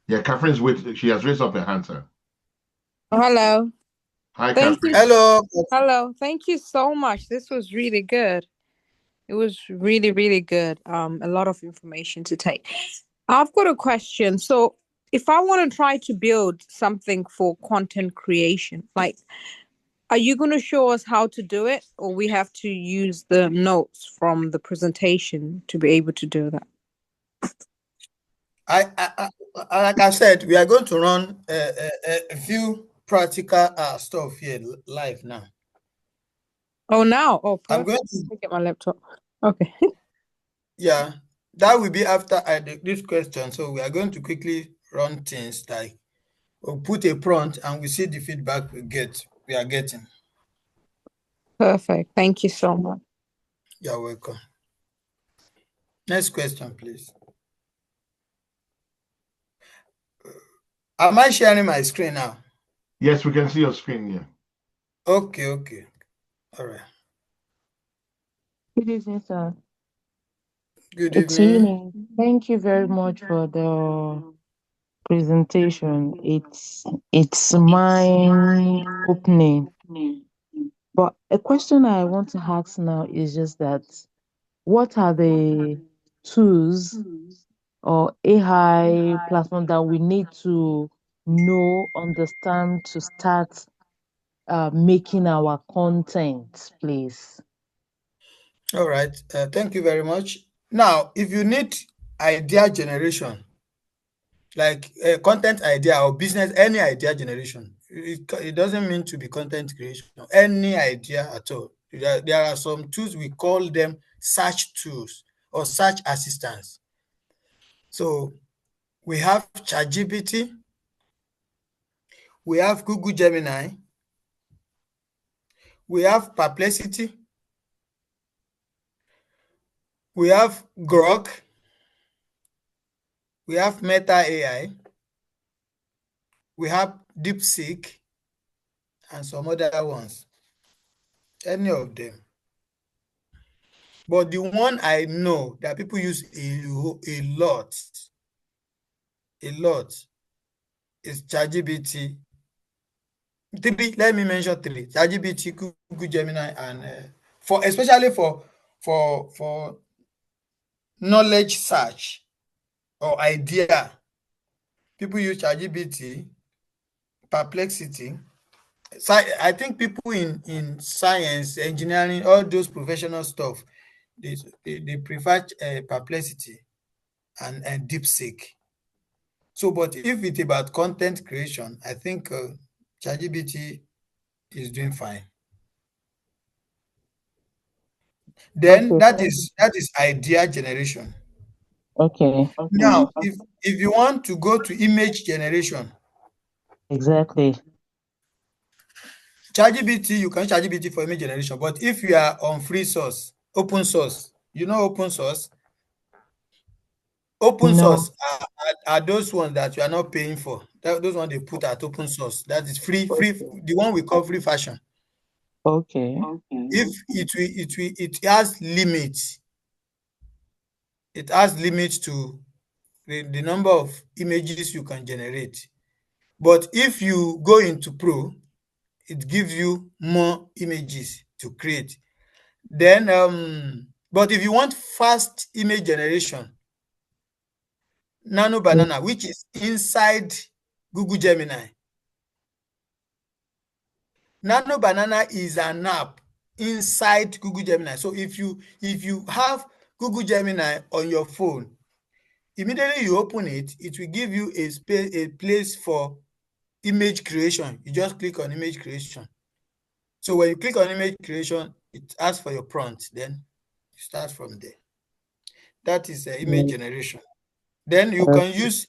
Yeah, Catherine's waiting. She has raised up her hand, sir. Hello. Hi, Thank Catherine. you. Hello. Hello. Thank you so much. This was really good. It was really, really good. A lot of information to take. I've got a question. So if I want to try to build something for content creation, like, are you going to show us how to do it, or we have to use the notes from the presentation to be able to do that? Like I said, we are going to run a few practical stuff here live now. Oh, now? Oh, I'm perfect. going to Let me get my laptop. Okay. Yeah, that will be after I do this question. So we are going to quickly run things like we'll put a prompt and we see the feedback we are getting. Perfect. Thank you so much. You're welcome. Next question, please. Am I sharing my screen now? Yes, we can see your screen here. Okay. All right. Good evening, sir. Good It's evening. evening. Thank you very much for the presentation. It's mind opening. But a question I want to ask now is just that what are the tools or AI platform that we need to know, understand to start making our content, please? All right. Thank you very much. Now, if you need idea generation, like content idea or business, any idea generation, it doesn't mean to be content creation. Any idea at all. There are some tools, we call them search tools or search assistants. So we have ChatGPT, we have Google Gemini, we have Perplexity, we have Grok, we have Meta AI, we have DeepSeek, and some other ones. Any of them. But the one I know that people use a lot is ChatGPT. Let me mention three: ChatGPT, Google Gemini, and especially for knowledge search or idea. People use ChatGPT, Perplexity. I think people in science, engineering, all those professional stuff, they prefer Perplexity and DeepSeek. So, but if it's about content creation, I think ChatGPT is doing fine. Then Okay. that is idea generation. Okay. Now, if you want to go to image generation, Exactly. ChatGPT, you can ChatGPT for image generation. But if you are on free source, open source, open source. Open No. source are those ones that you are not paying for. Those ones they put at open source. That is free, the one we call free version. Okay. If it has limits. It has limits to the number of images you can generate. But if you go into Pro, it gives you more images to create. Then, but if you want fast image generation, Nano Banana, which is inside Google Gemini. Nano Banana is an app inside Google Gemini. So if you have Google Gemini on your phone, immediately you open it, it will give you a place for image creation. You just click on image creation. So when you click on image creation, it asks for your prompt. Then you start from there. That is image generation. Then you can use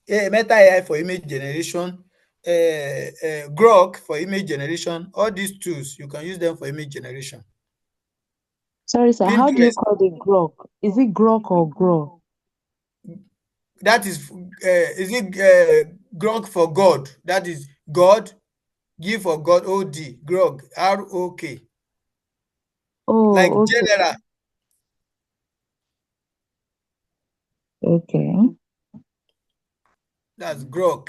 Meta AI for image generation. Grok for image generation. All these tools, you can use them for image generation. Sorry, sir. How do you Pinterest, call the grok? Is it grok or grow? that is it Grok for God? That is God, G for God, OD, Grok, ROK. Like Oh, okay. general, Okay. that's Grok.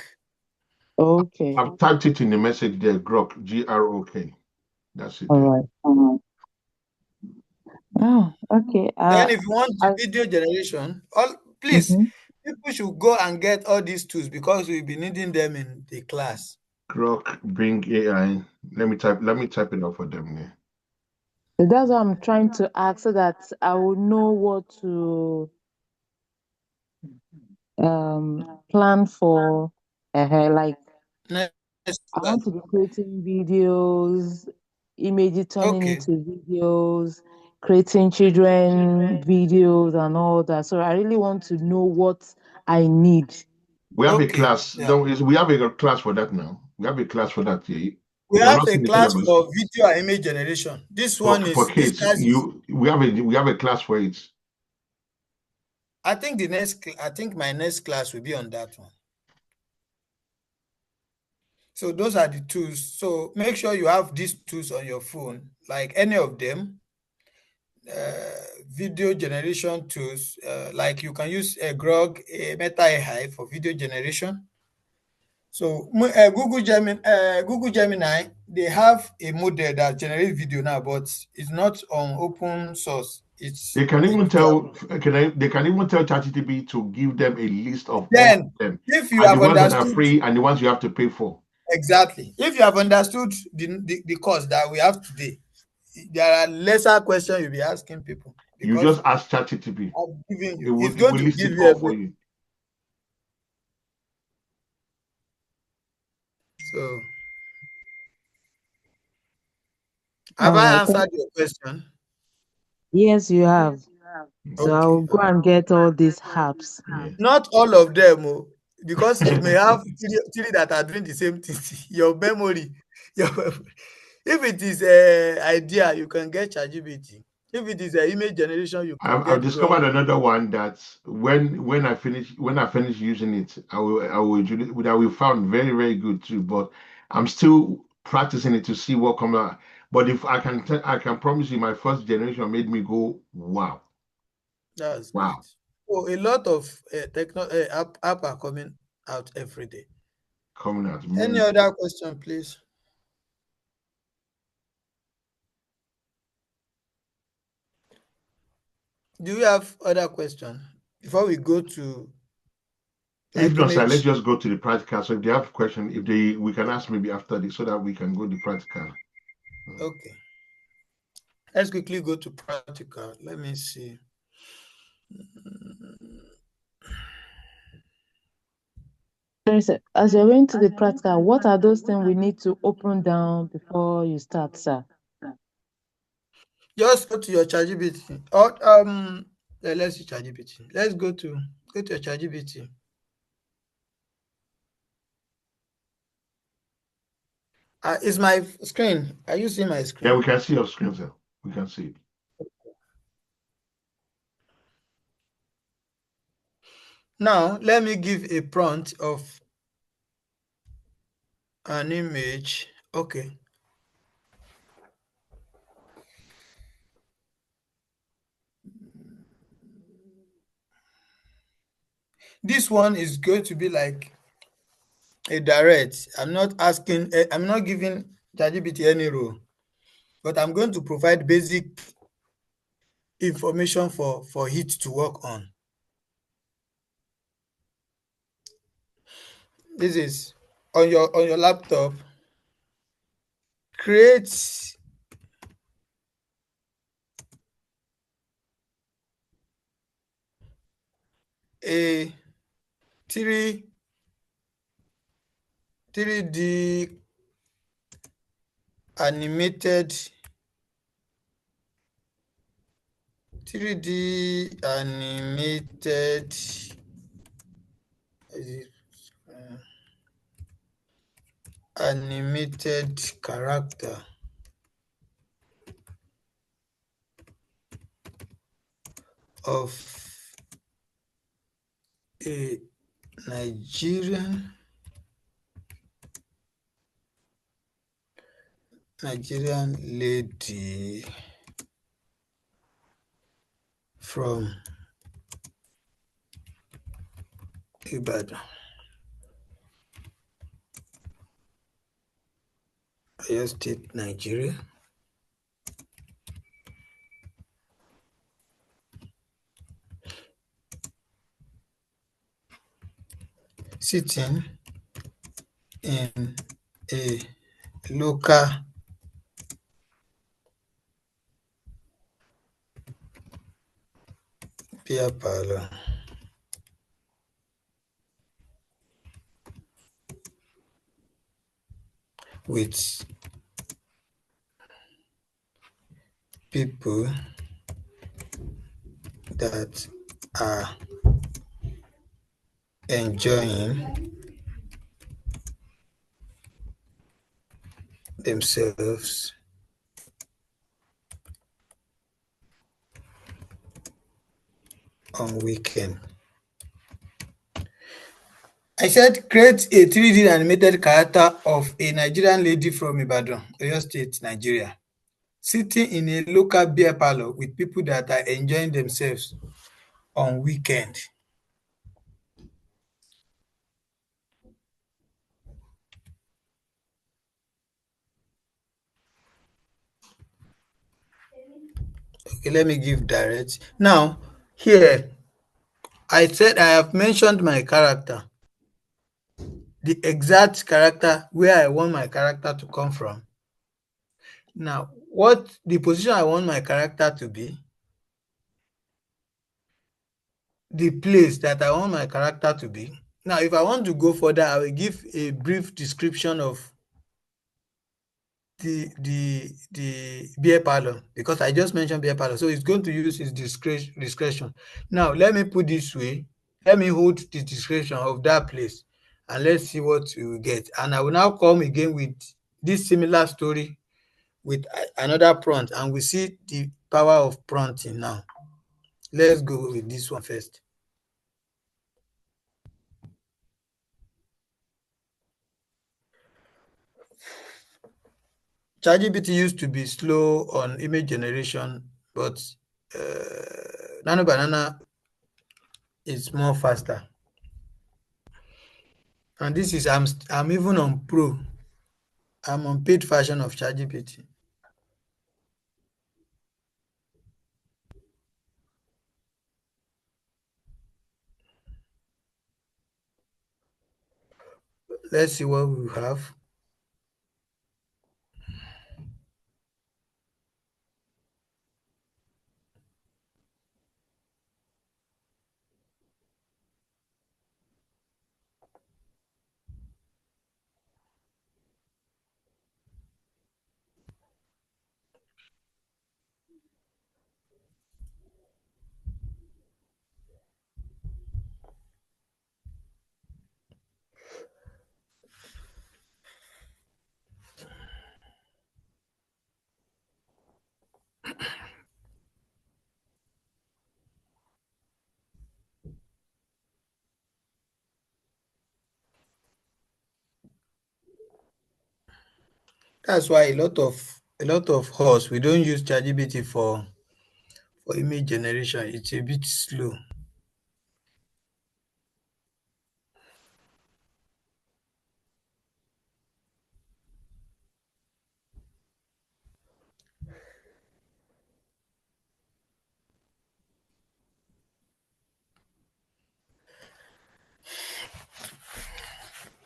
Okay. I've typed it in the message there, Grok, Grok. That's it All there. right. Oh, okay. Then if you want I, video generation, please, mhm. people should go and get all these tools because we'll be needing them in the class. Grok, Bing AI. Let me type it out for them there. So that's what I'm trying to ask so that I will know what to plan for. Like Next I class. want to be creating videos, images turning Okay. into videos, creating children videos and all that. So I really want to know what I need. We have a Okay. class. Yeah. We have a class for that now. We have a class for that here. We You have have not a seen the class syllabus for video and image generation. This one for is this kids. class is We have a class for it. I think my next class will be on that one. So those are the tools. So make sure you have these tools on your phone, like any of them. Video generation tools, like you can use a Grok, a Meta AI for video generation. So Google Gemini, they have a model that generates video now, but it's not on open source. It's They can even individual. they can even tell ChatGPT to give them a list of all of Then, them, if you and the have ones that are understood free and the ones you have to pay for. exactly, if you have understood the course that we have today, there are lesser questions you'll be asking people You because just ask ChatGPT. I'm giving It you. It's will going to list give it you all for everything. you. So, have All I right. answered your question? Yes, you have. So I will Okay. go and get all these apps. Yeah. Not all of them, oh, because you may have three that are doing the same thing. Your memory, your if it is a idea, you can get ChatGPT. If it is a image generation, you can I've get Grok. discovered another one that when I finish using it, that we found very very good too. But I'm still practicing it to see what comes out. But if I can promise you, my first generation made me go wow, That's wow, great. So a lot of app are coming out every day. coming out. Any Man, other question, please? Do you have other question before we go to if like not, sir, let's image? just go to the practical. So if they have question, if they we can ask maybe after this so that we can go to the practical. Okay. Let's quickly go to practical. Let me see. Sorry, sir. As you're going to the practical, what are those things we need to open down before you start, sir? Just go to your ChatGPT. Or let's see ChatGPT. Let's go to your ChatGPT. Is my screen? Are you seeing my Yeah, screen? we can see your screen, sir. We can see it. Now let me give a prompt of an image. Okay. This one is going to be like a direct. I'm not asking. I'm not giving ChatGPT any role, but I'm going to provide basic information for it to work on. This is on your laptop. Create a 3 3D animated 3D animated is it, uh, animated character of a Nigerian lady from Ibadan, Oyo State, Nigeria. Sitting in a local beer parlor with people that are enjoying themselves on weekend. I said create a 3D animated character of a Nigerian lady from Ibadan, Oyo State, Nigeria, sitting in a local beer parlor with people that are enjoying themselves on weekend. Okay, let me give direct. Now, here, I said I have mentioned my character, the exact character where I want my character to come from. Now, what the position I want my character to be, the place that I want my character to be. Now, if I want to go further, I will give a brief description of the beer parlor, because I just mentioned beer parlor, so it's going to use its discretion. Now, let me put this way. Let me hold the discretion of that place, and let's see what we will get. And I will now come again with this similar story with another prompt, and we see the power of prompting now. Let's go with this one first. ChatGPT used to be slow on image generation, but Nano Banana is more faster. And this is I'm even on Pro. I'm on paid version of ChatGPT. Let's see what we have. That's why a lot of us, we don't use ChatGPT for image generation. It's a bit slow.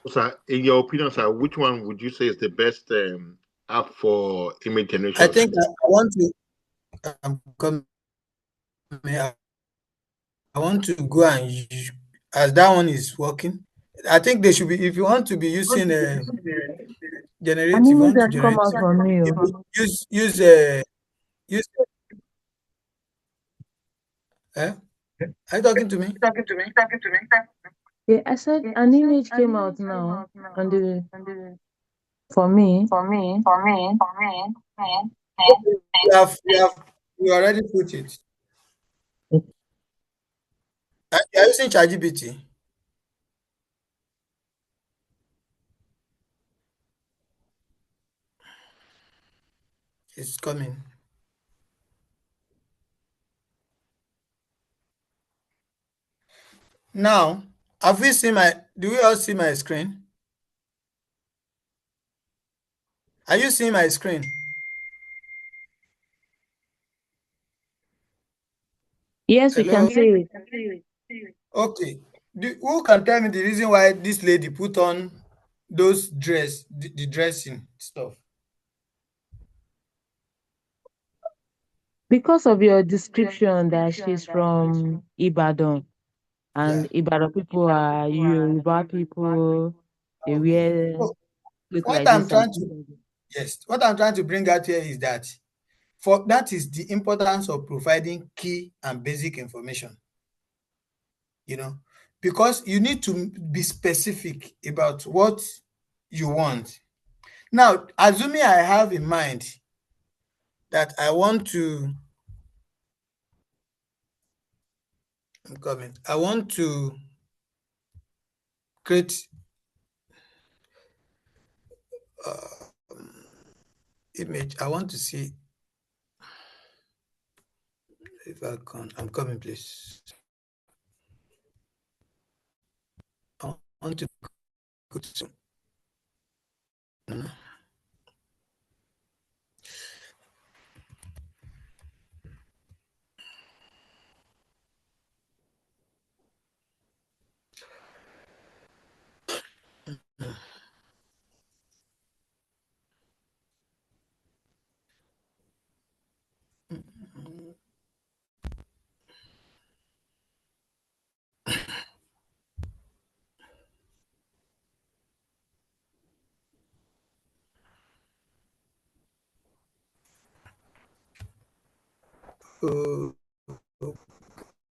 Sir, in your opinion, sir, which one would you say is the best app for image generation? I think I want to come. I want to go and use, as that one is working. I think they should be, if you want to be using a generative, An you image want to had come generate, out from me. use are you talking to me? Yeah, I said an image came out now on the For me, You already put it. You're using ChatGPT. It's coming. Now, have we seen do we all see my screen? Are you seeing my screen? yes, we can Hello? see it. Okay. Who can tell me the reason why this lady put on those the dressing stuff? Because of your description that she's from Ibadan, Yeah. and Ibadan people are Yoruba people, they Okay. wear So clothes what like I'm this. trying to yes, what I'm trying to bring out here is that that is the importance of providing key and basic information. Because you need to be specific about what you want. Now, assuming I have in mind that I want to create image. I want to see if I can. I'm coming, please. I want to go to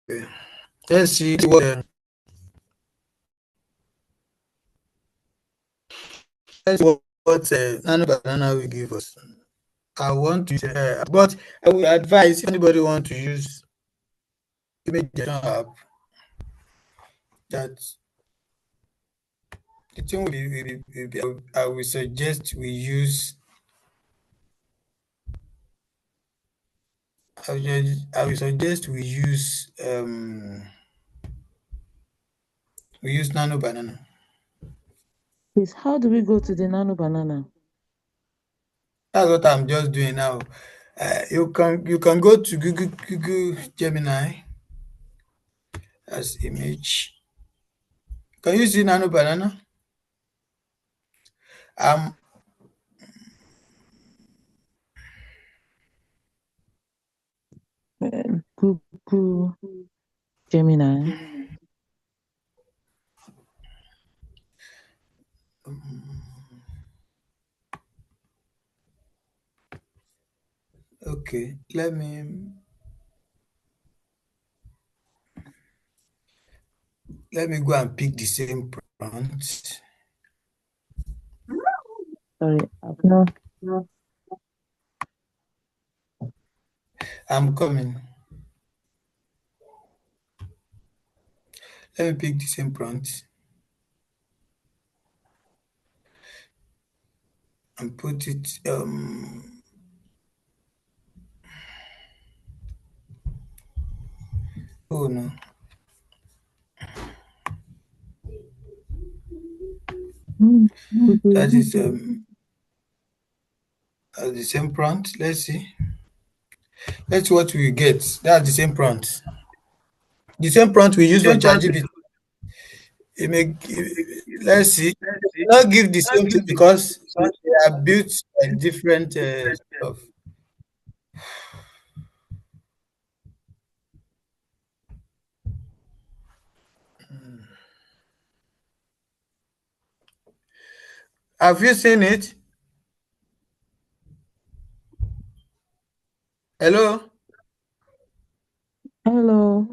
okay. Let's see what Nano Banana will give us. I want to, but I will advise if anybody want to use image generation app that the thing I will suggest we use. I will suggest we use Nano Banana. Please, how do we go to the Nano Banana? That's what I'm just doing now. You can go to Google Gemini as image. Can you see Nano Banana? Google Gemini. Okay, let me go and pick the same prompt. Sorry, no. I'm coming. Let me pick the same prompt and put it. Oh no, that is the same prompt. Let's see. Let's see what we get. That's the same prompt. The same prompt we use for ChatGPT. Let's see. It will not give the same thing because they are built by different stuff. Have you seen it? Hello? Hello.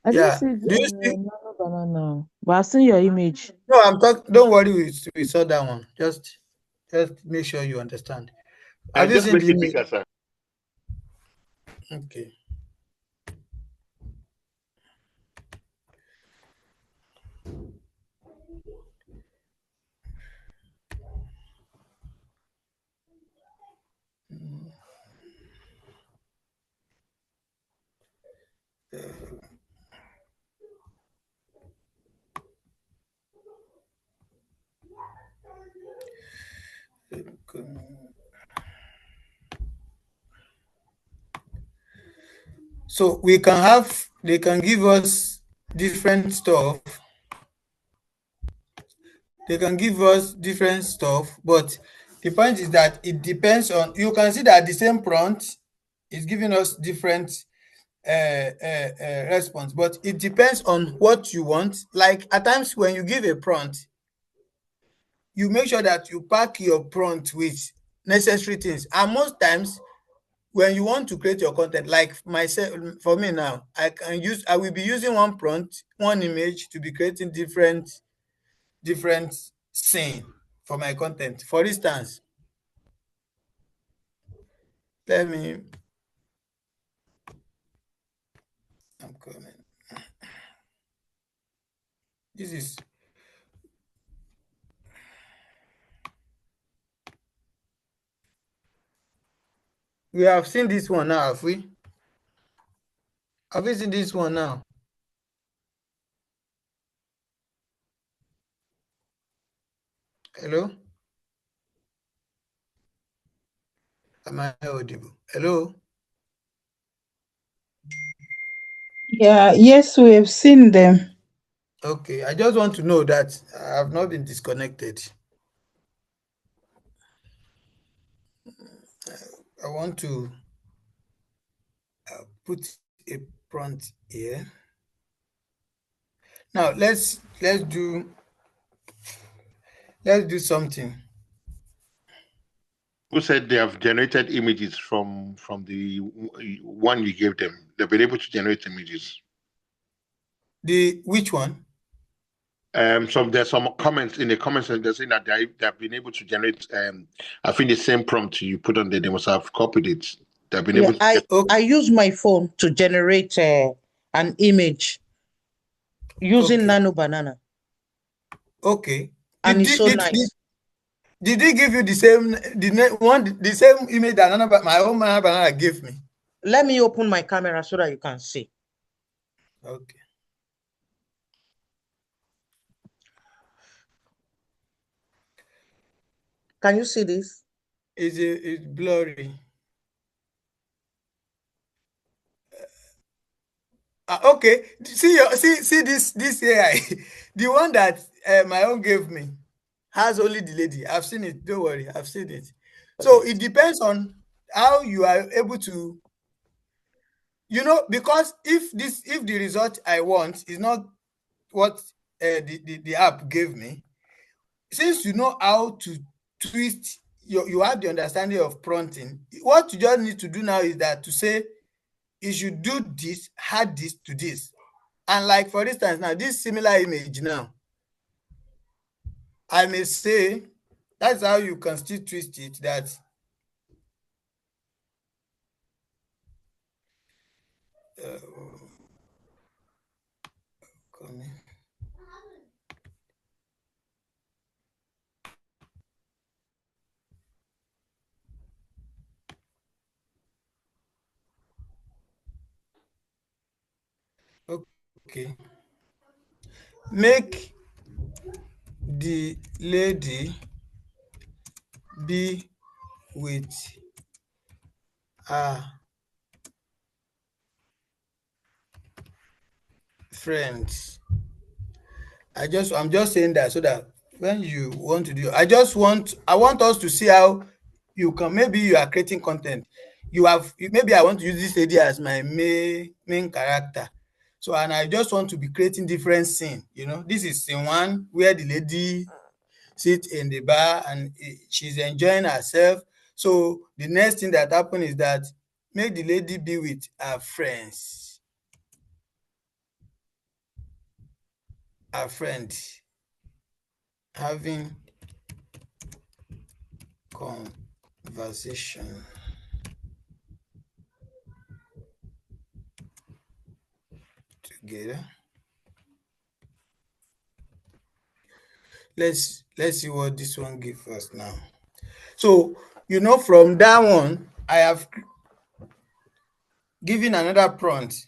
I didn't Yeah. see Do you see? Nano Banana, but I've seen your image. No, I'm talking. Don't worry, we saw that one. Just Just make sure you understand. And Have you just seen make the it image? bigger, sir. Okay. So we can have, they can give us different stuff. They can give us different stuff, but the point is that it depends on, you can see that the same prompt is giving us different response, but it depends on what you want. Like at times when you give a prompt, you make sure that you pack your prompt with necessary things. And most times when you want to create your content, like myself, for me now, I will be using one prompt, one image to be creating different scene for my content. For instance, let me, I'm coming. This is, we have seen this one now, have we? Have we seen this one now? Hello? Am I audible? Hello? Yeah, yes, we have seen them. Okay, I just want to know that I have not been disconnected. I want to put a prompt here. Now let's do something. Who said they have generated images from the one you gave them? They've been able to generate images. The which one? There's some comments in the comments and they're saying that they've been able to generate. I think the same prompt you put on there, they must have copied it. They've been able to get. Okay. I use my phone to generate an image using Okay. Nano Banana, Okay. and it's so nice. Did he give you the same the same image that my own banana gave me? Let me open my camera so that you can see. Okay. Can you see this? It's blurry. Okay. See this AI. The one that my own gave me has only the lady. I've seen it. Don't worry. I've seen it. So it depends on how you are able to, because if the result I want is not what the app gave me, since you know how to twist, you have the understanding of prompting, what you just need to do now is that to say you should do this, add this to this. And like for instance now, this similar image now, I may say, that's how you can still twist it, that okay, make the lady be with her friends. I'm just saying that so that when you want to do, I want us to see how you can, maybe you are creating content. Maybe I want to use this lady as my main character. So, and I just want to be creating different scene. This is scene one where the lady sits in the bar and she's enjoying herself. So the next thing that happens is that make the lady be with her friends. Her friend having conversation. Together. Let's see what this one gives us now. So, from that one, I have given another prompt.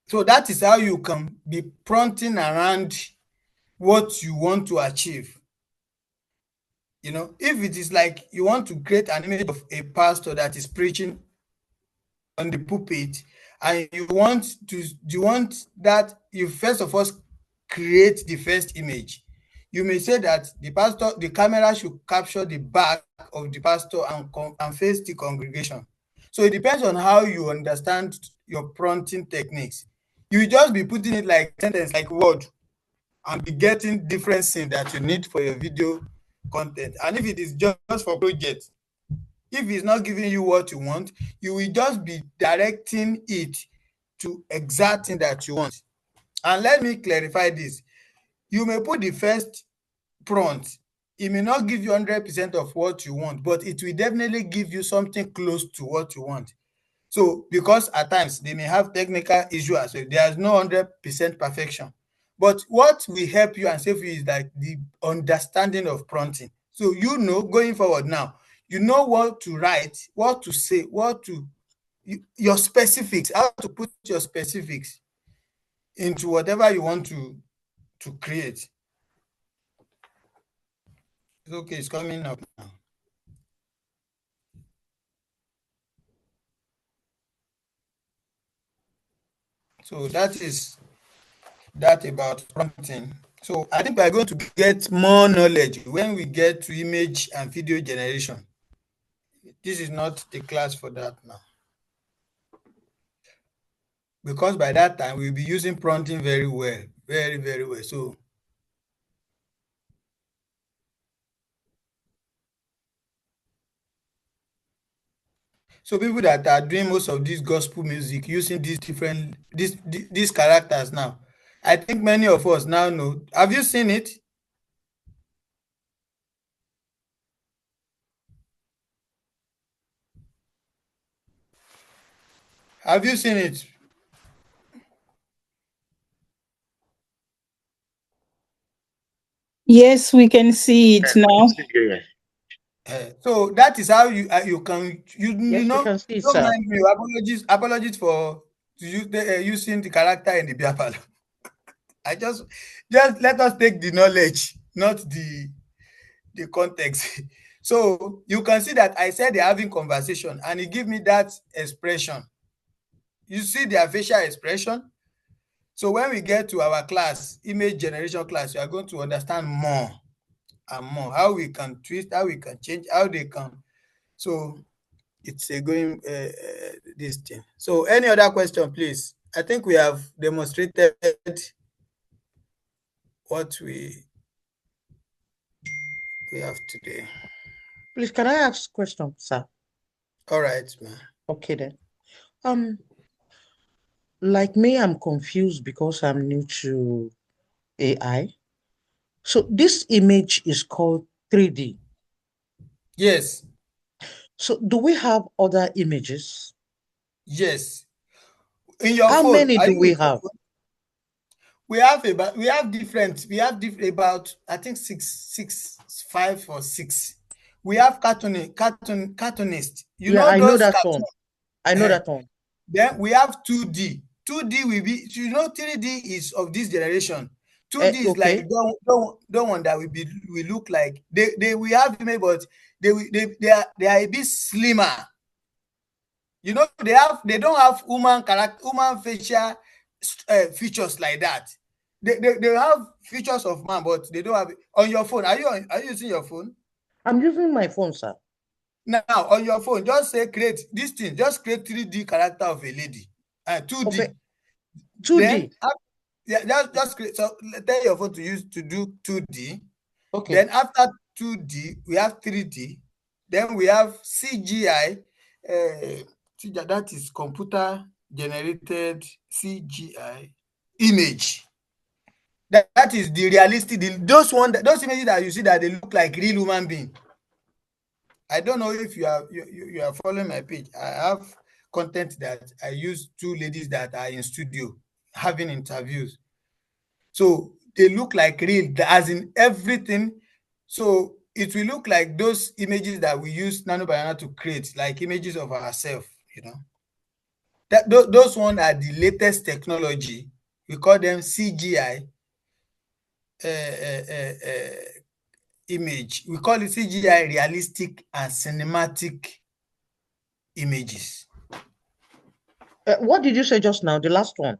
So that is how you can be prompting around what you want to achieve. If it is like you want to create an image of a pastor that is preaching on the pulpit, and you want that you first of all create the first image. You may say that the camera should capture the back of the pastor and face the congregation. So it depends on how you understand your prompting techniques. You will just be putting it like sentence, like word, and be getting different things that you need for your video content. And if it is just for project, if it's not giving you what you want, you will just be directing it to exact thing that you want. And let me clarify this. You may put the first prompt. It may not give you 100% of what you want, but it will definitely give you something close to what you want. So, because at times they may have technical issues as well. There's no 100% perfection. But what will help you and save you is like the understanding of prompting. So, going forward now, you know what to write, what to say, your specifics, how to put your specifics into whatever you want to create. Okay, it's coming up now. So that is that about prompting. So I think we are going to get more knowledge when we get to image and video generation. This is not the class for that now, because by that time we'll be using prompting very well, very, very well. So people that are doing most of this gospel music using these characters now, I think many of us now know. Have you seen it? Have you seen it? Yes, we can see it now. So that is how you can Yes, we can see it, don't sir. mind me. Apologies for using the character in the beer parlor. I just let us take the knowledge, not the context. So you can see that I said they're having conversation, and it give me that expression. You see their facial expression. So when we get to our class, image generation class, you are going to understand more and more how we can twist, how we can change, how they can. So it's a going this thing. So any other question, please? I think we have demonstrated what we have today. Please, can I ask a question, sir? All right, man. Okay then. Like me, I'm confused because I'm new to AI. So this image is called 3D. Yes. So do we have other images? Yes. In your How phone, many are do you we with your have? phone? We have different. We have about, I think, 5 or 6. We have cartoonist. You Yeah, know I know those that cartoons. one. I know that one. Then we have 2D. 2D will be, 3D is of this generation. 2D is Okay. like don't one that will look like they will have image, but they are a bit slimmer. They don't have human facial features like that. They have features of man, but they don't have it. On your phone. Are you using your phone? I'm using my phone, sir. Now on your phone, just say create this thing. Just create 3D character of a lady. 2D. Okay. 2D. Then just create. So tell your phone to do 2D. Okay. Then after 2D, we have 3D. Then we have CGI. That is computer generated CGI image. That is the realistic. Those images that you see that they look like real human being. I don't know if you are following my page. I have content that I use 2 ladies that are in studio having interviews. So they look like real, as in everything. So it will look like those images that we use Nano Banana to create, like images of ourselves, those ones are the latest technology. We call them CGI image. We call it CGI realistic and cinematic images. What did you say just now? The last one?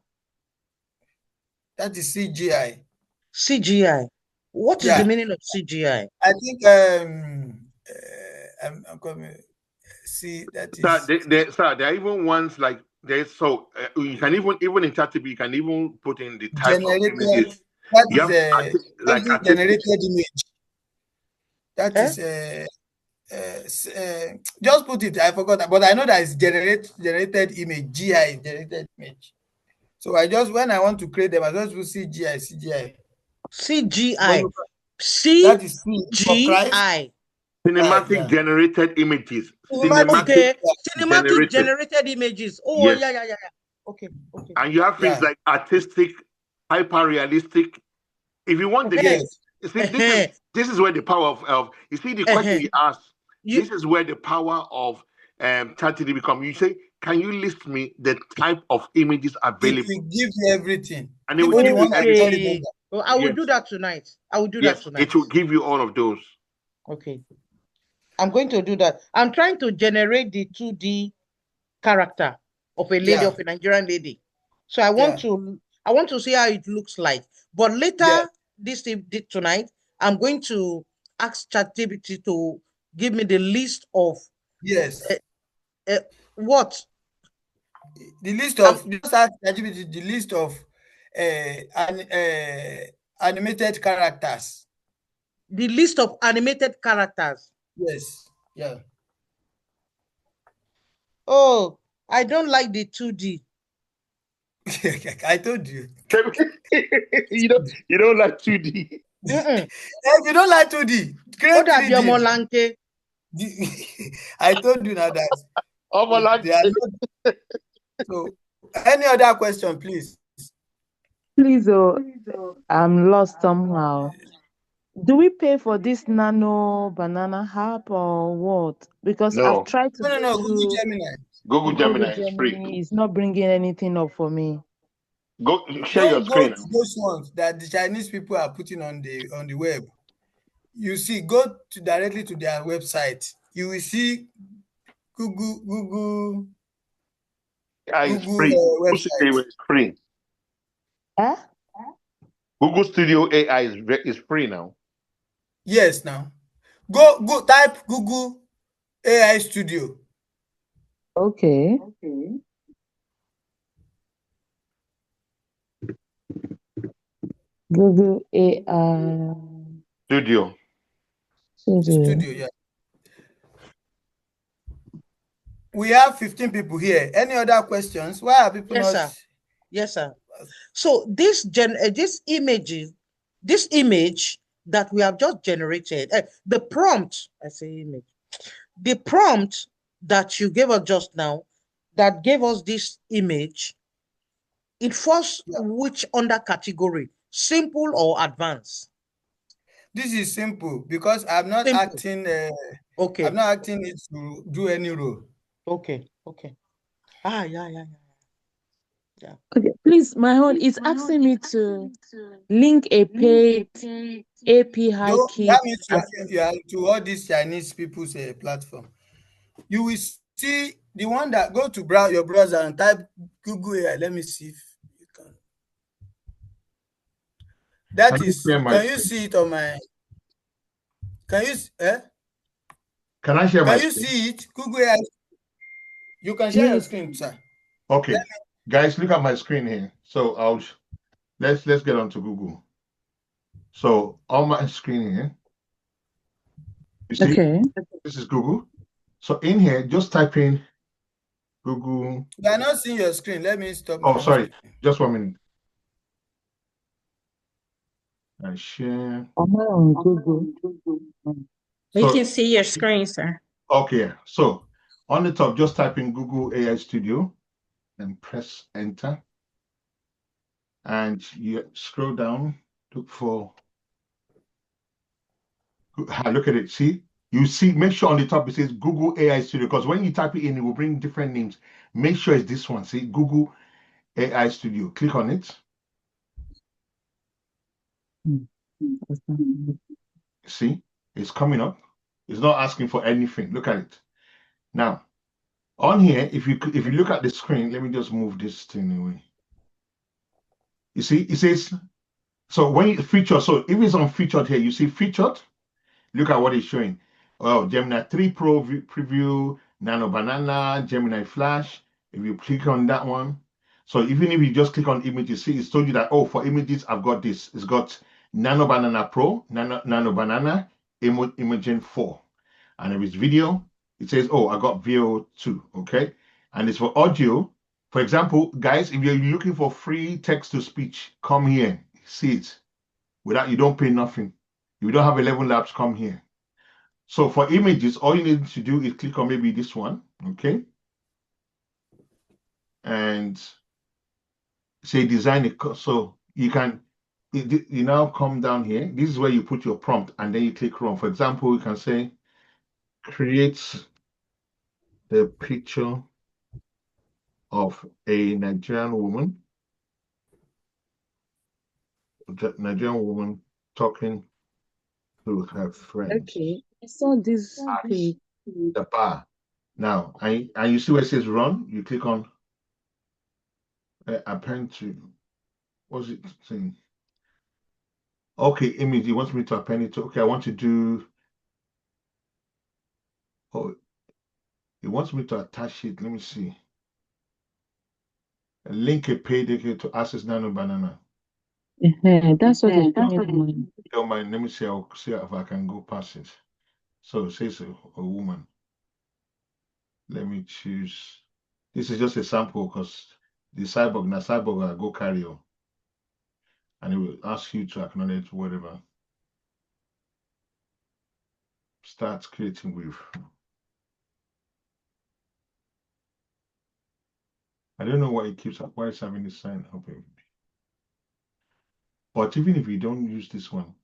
That is CGI. CGI. What is the meaning of CGI? I think I'm coming. See, that is. Sir, there are even ones like there's you can even in ChatGPT you can even put in the type of images. That You is have like generated image. That is just put it. I forgot, but I know that it's generated image. GI generated image. So when I want to create them, I just will CGI. CGI. That is C for Christ. Cinematic generated images. Cinematic generated images. Oh, yes. Yeah. Okay. And you have things like artistic, hyper realistic. If you want the this is where the power of you see the question you asked. This is where the power of ChatGPT becomes. You say, can you list me the type of images available? It will give you everything. And it will give you everything. Well, I will do that tonight. It will give you all of those. Okay. I'm going to do that. I'm trying to generate the 2D character of a lady, of a Nigerian lady. So I want to see how it looks like. But later tonight, I'm going to ask ChatGPT to give me the list of what? The list of just ask ChatGPT the list of animated characters. The list of animated characters. Yes. Yeah. Oh, I don't like the 2D. I told you. you don't like 2D. You don't like 2D. What have your molanke? I told you now that. So, any other question, please? Please, I'm lost somehow. Do we pay for this Nano Banana app or what? Because I've tried to no. Google Gemini. Google Gemini is free. It's not bringing anything up for me. Go share your screen. Go to those ones that the Chinese people are putting on the web. You see, go directly to their website. You will see Google. It's free. Website. It's free. Google Studio AI is free now. Yes, now. Go type Google AI Studio. Okay. Google AI Studio. Yeah. We have 15 people here. Any other questions? Why are people not? Sir. Yes, sir. So this image that we have just generated, the prompt, the prompt that you gave us just now, that gave us this image, it falls which under category, simple or advanced? This is simple because I'm not acting. I'm not acting it to do any role. Okay. Yeah. Okay, please, my own is asking me to link a paid API key. That means you are to all these Chinese people's platform. You will see the one that go to your browser and type Google AI. Let me see if you can. That is. Can you see it on my? Can you? Can I share my screen? Can you see it? Google AI. You can share your screen, sir. Okay, guys, look at my screen here. So let's get on to Google. So on my screen here, you see, this is Google. So in here, just type in Google. You are not seeing your screen. Let me stop. Oh, sorry. Just 1 minute. I share. On Google. We can see your screen, sir. Okay, so on the top, just type in Google AI Studio and press enter. And you scroll down, look for, look at it, see? You see, make sure on the top it says Google AI Studio, because when you type it in, it will bring different names. Make sure it's this one, see, Google AI Studio. Click on it. See, it's coming up. It's not asking for anything. Look at it. Now, on here, if you look at the screen, let me just move this thing away. You see, it says, so when you feature, so if it's on featured here, you see featured, look at what it's showing. Oh, Gemini 3 Pro preview, Nano Banana, Gemini Flash. If you click on that one, so even if you just click on images, see, it's told you that, oh, for images, I've got this. It's got Nano Banana Pro, Nano Banana, Imagen 4. And if it's video, it says, oh, I got VO2, okay? And it's for audio. For example, guys, if you're looking for free text-to-speech, come here, see it. Without, you don't pay nothing. If you don't have 11 labs, come here. So for images, all you need to do is click on maybe this one, okay? And say design it. So you can, you now come down here. This is where you put your prompt and then you click run. For example, you can say, create the picture of a Nigerian woman talking to her friends. Okay, I saw this at page. the bar. Now, and you see where it says run, you click on append to, what's it saying? Okay, image, it wants me to append it to, okay, I want to do, oh, it wants me to attach it, let me see. Link a page to access Nano Banana. That's what it's showing. Don't mind, let me see, I'll see if I can go past it. So it says a woman. Let me choose. This is just a sample because the cyborg I go carry on. And it will ask you to acknowledge whatever. Start creating with. I don't know why it keeps why it's having this sign up. But even if you don't use this one,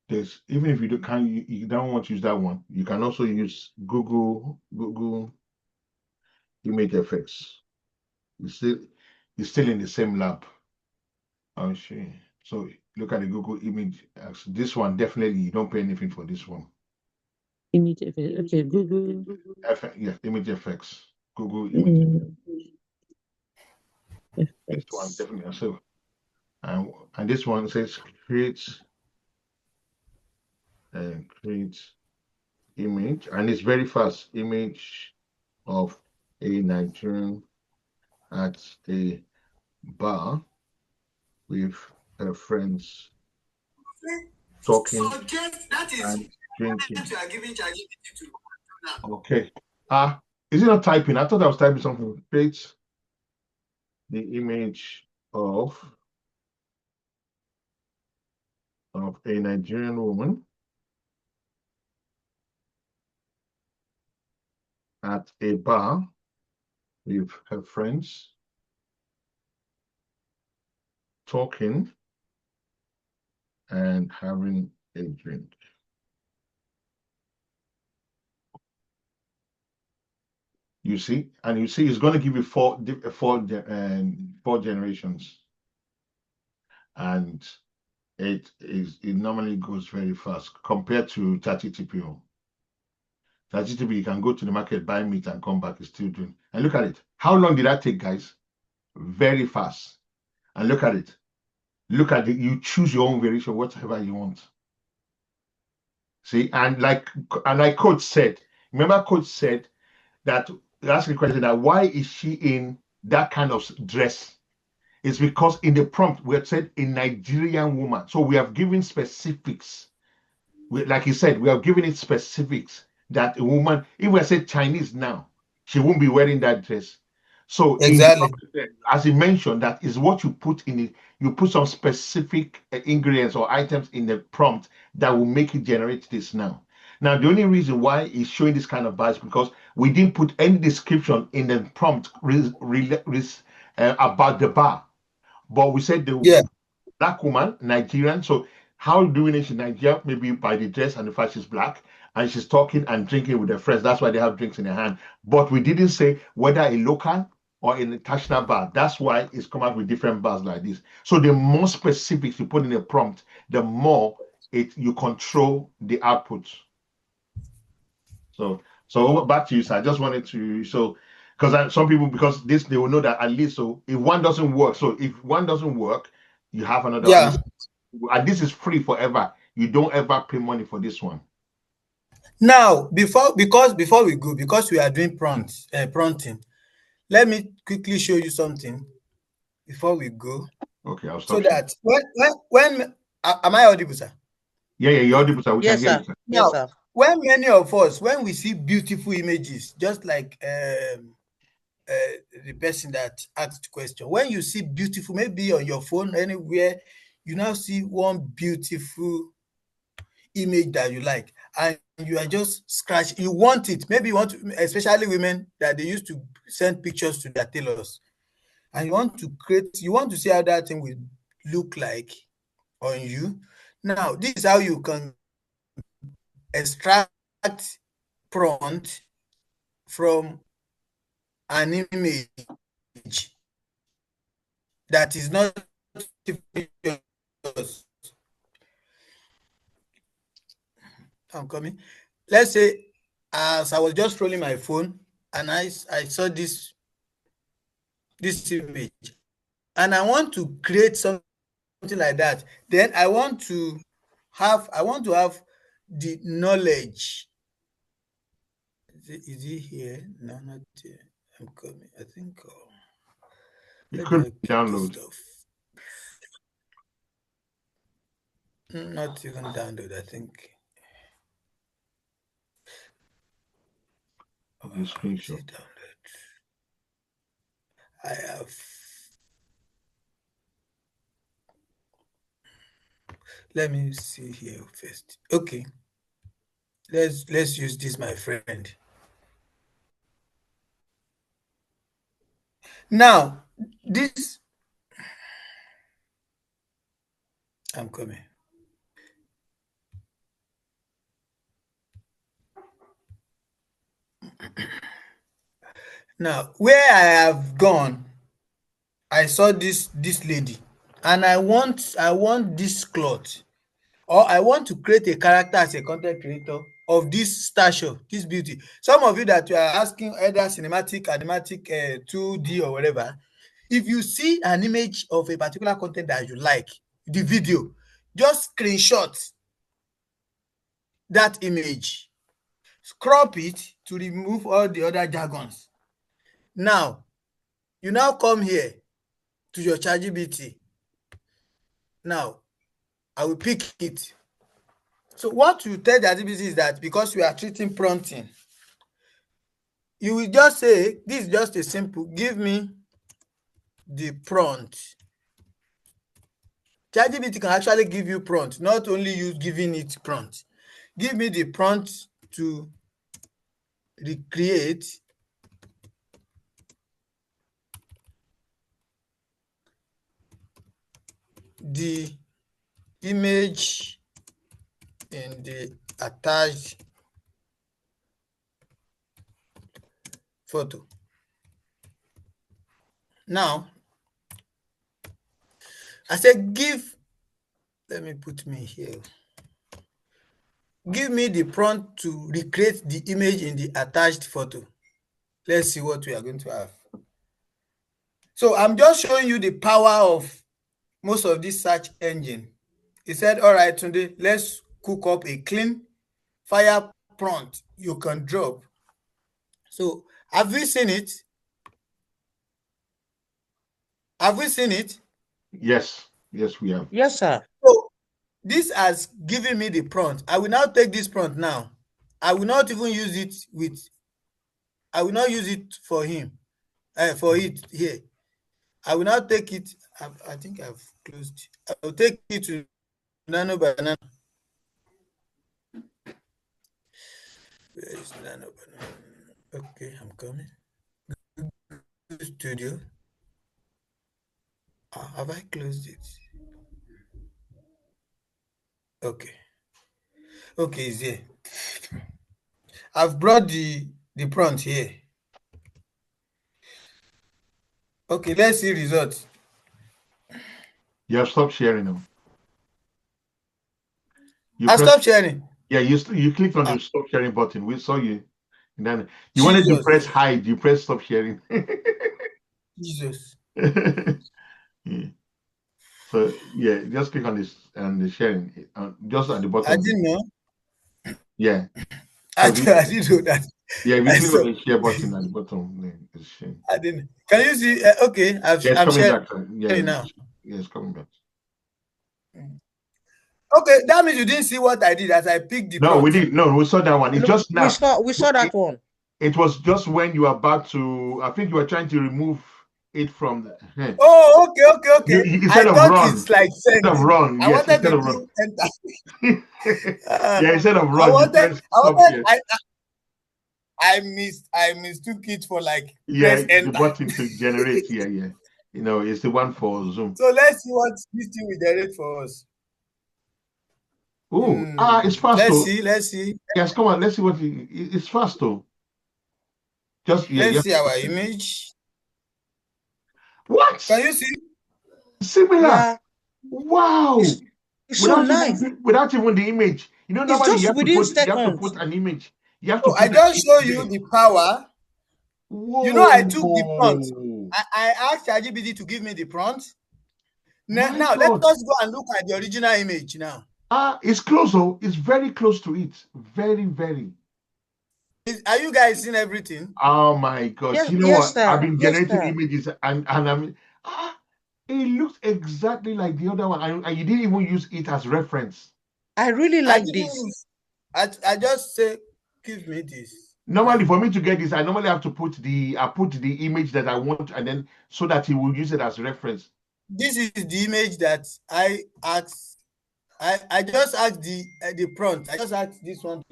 there's even if you don't want to use that one, you can also use Google image effects. It's still in the same lab. I'll show you. So look at the Google image. This one definitely you don't pay anything for this one. Image effect. Okay, Google. Yeah, image effects. Google image effects. This one definitely. So, and this one says create image, and it's very fast. Image of a Nigerian at a bar with her friends talking and drinking. Okay. Is it not typing? I thought I was typing something. Create the image of a Nigerian woman at a bar with her friends talking and having a drink. You see, and you see, it's going to give you four generations, and it normally goes very fast compared to ChatGPT. ChatGPT, you can go to the market, buy meat, and come back. It's still doing. And look at it. How long did that take, guys? Very fast. And look at it. Look at it. You choose your own variation, whatever you want. See, and like Coach said, remember, Coach said that ask the question that why is she in that kind of dress? It's because in the prompt we had said a Nigerian woman. So we have given specifics. Like he said, we have given it specifics that a woman, if we said Chinese now, she won't be wearing that dress. So Exactly. as he mentioned, that is what you put in it. You put some specific ingredients or items in the prompt that will make it generate this now. Now, the only reason why it's showing this kind of bias because we didn't put any description in the prompt about the bar, but we said the Yeah. black woman, Nigerian. So how do we know she's Nigerian? Maybe by the dress and the fact she's black and she's talking and drinking with her friends. That's why they have drinks in their hand. But we didn't say whether a local or an international bar. That's why it's come out with different bars like this. So the more specifics you put in a prompt, the more you control the output. So back to you, sir. I just wanted to because some people because this they will know that at least if one doesn't work, so if one doesn't work, you have another. Yeah. And this is free forever. You don't ever pay money for this one. Now, before we go, because we are doing prompting, let me quickly show you something before we go. Okay, I'll So stop. that when am I audible, sir? Yeah, you're audible, sir. We Yes, can hear sir. you, sir. Yes, sir. When many of us, when we see beautiful images, just like the person that asked the question, when you see beautiful, maybe on your phone, anywhere, you now see one beautiful image that you like, and you are just scratch. You want it. Maybe you want to, especially women that they used to send pictures to their tailors, and you want to create. You want to see how that thing will look like on you. Now, this is how you can extract prompt from an image that is not yours. I'm coming. Let's say, as I was just rolling my phone and I saw this image, and I want to create something like that. Then I want to have the knowledge. Is it here? No, not here. I'm coming. I think. You Where do I couldn't keep this download. stuff? Not even download, I think. Of the screenshot. Download. I have. Let me see here first. Okay. Let's use this, my friend. Now, this. I'm coming. Now, where I have gone, I saw this lady, and I want this cloth, or I want to create a character as a content creator of this stature, this beauty. Some of you that you are asking either cinematic, animatic, 2D or whatever, if you see an image of a particular content that you like, the video, just screenshot that image, crop it to remove all the other jargons. Now, you now come here to your ChatGPT. Now, I will pick it. So what you tell the ChatGPT is that because we are treating prompting, you will just say, this is just a simple, give me the prompt. ChatGPT can actually give you prompt, not only you giving it prompt. Give me the prompt to recreate the image in the attached photo. Now, I said let me put me here. Give me the prompt to recreate the image in the attached photo. Let's see what we are going to have. So I'm just showing you the power of most of this search engine. He said, all right, Tunde, let's cook up a clean fire prompt you can drop. So have we seen it? Have we seen it? Yes, we have. Yes, sir. So this has given me the prompt. I will now take this prompt now. I will not even use it I will not use it for him. for it here. I will now take it. I think I've closed. I will take it to Nano Banana. Where is Nano Banana? Okay, I'm coming. Studio. Have I closed it? Okay. Okay, it's here. I've brought the prompt here. Okay, let's see results. You have stopped sharing now. I stopped sharing. Yeah, you clicked on the stop sharing button. We saw you. And then you wanted to press hide. You press stop sharing. Jesus. Yeah. So yeah, just click on this and the sharing just at the bottom. I didn't know. Yeah. I didn't know that. Yeah, we click on the share button at the bottom. Then it's sharing. I didn't. Can you see? Okay, I'm coming sharing back. Yeah, now. Yeah, it's coming back. Okay, that means you didn't see what I did as I picked the prompt. No, we didn't. No, we saw that one. It just now. We saw that one. It was just when you were about to. I think you were trying to remove it from the. Oh, okay. Instead of run, it's like send. Instead of run, I yes, wanted instead to of run. enter. Yeah, instead of run, I mistook it for like press enter. The button to generate. Yeah. You know, it's the one for Zoom. So let's see what this thing will generate for us. Oh, it's fast. Let's see. Yes, come on, let's see what it's fast though. Let's see our image. What? Can you see? Similar. Yeah. Wow. It's so nice. Without even the image. You know, normally you have to put an image. You have to. I just show you the power. Whoa. You know, I took the prompt. I asked ChatGPT to give me the prompt. Now let us go and look at the original image now. It's close, though. It's very close to it. Very, very. Are you guys seeing everything? Oh my God! Yes, you know what? Sir. I've been generating images, and I mean, it looks exactly like the other one, and you didn't even use it as reference. I really like this. I just say, give me this. Normally, for me to get this, I normally have to put the image that I want, and then so that he will use it as reference. This is the image that I asked. I just asked the prompt. I just asked this one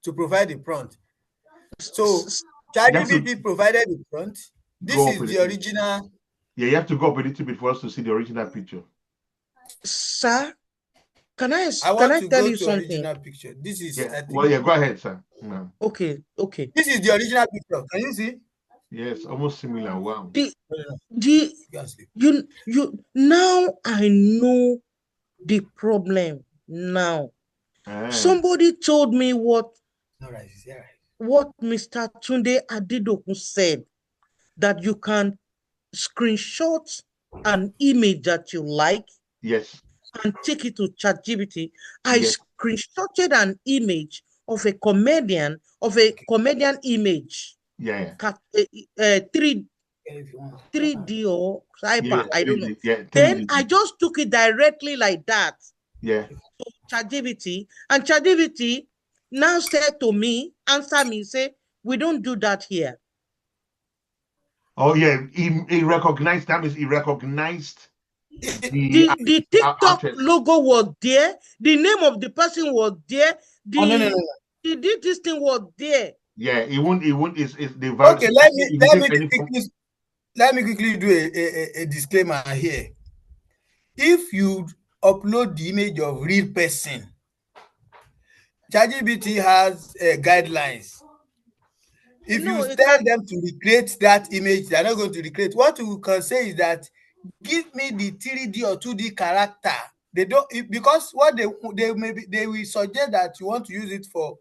to provide the prompt. So ChatGPT provided the prompt. This is the original. Yeah, you have to go up a little bit for us to see the original picture. Sir, can I tell you something? Original picture. This is. Yeah. Well, yeah. Go ahead, sir. No. Okay. This is the original picture. Can you see? Yes, almost similar. Wow. You now I know the problem now. Somebody told me what Mr. Tunde Adedokun said, that you can screenshot an image that you like, yes, and take it to ChatGPT. I screenshotted an image of a comedian image. Yeah. 3D or hyper, I don't know. Yeah, then I just took it directly like that. Yeah. To ChatGPT, and ChatGPT now said to me, answer me, say, we don't do that here. Oh yeah, he recognized. That means he recognized the TikTok logo was there. The name of the person was there. No. This thing was there. Yeah, it won't. It's the okay. Let me quickly do a disclaimer here. If you upload the image of real person, ChatGPT has guidelines. If you tell them to recreate that image, they're not going to recreate. What we can say is that give me the 3D or 2D character. They don't, because what they will suggest that you want to use it for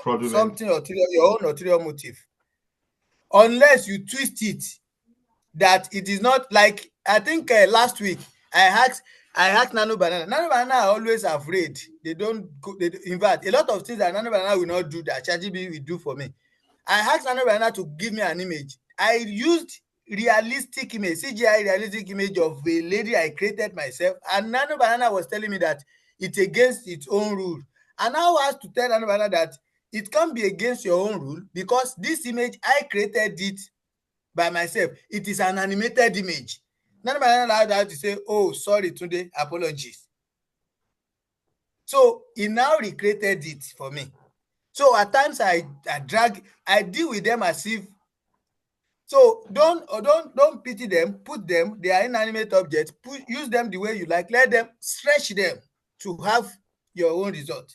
fraudulent. Something or your own ulterior motive, unless you twist it that it is not like. I think last week I asked Nano Banana. Nano Banana are always afraid. They don't go. In fact, a lot of things that Nano Banana will not do that ChatGPT will do for me. I asked Nano Banana to give me an image. I used realistic image, CGI realistic image of a lady I created myself, and Nano Banana was telling me that it's against its own rule. And I was to tell Nano Banana that it can't be against your own rule, because this image I created it by myself. It is an animated image. None of my allowed to say, oh, sorry, Tunde, apologies. So he now recreated it for me. So at times I deal with them as if. So don't pity them. Put them. They are inanimate objects. Use them the way you like. Let them stretch them to have your own result.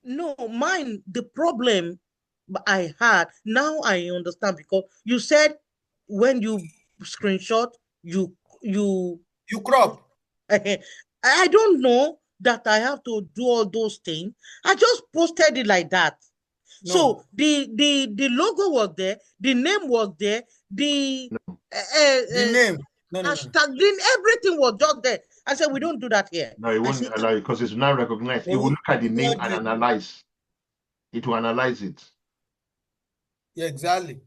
No, mine, the problem I had, now I understand, because you said when you screenshot, you crop. I don't know that I have to do all those things. I just posted it like that. No. So the logo was there, the name was there, the name, hashtag, everything was just there. I said, we don't do that here. No, it won't allow you because it's not recognized. It will look at the name and analyze. It will analyze it. Yeah, exactly.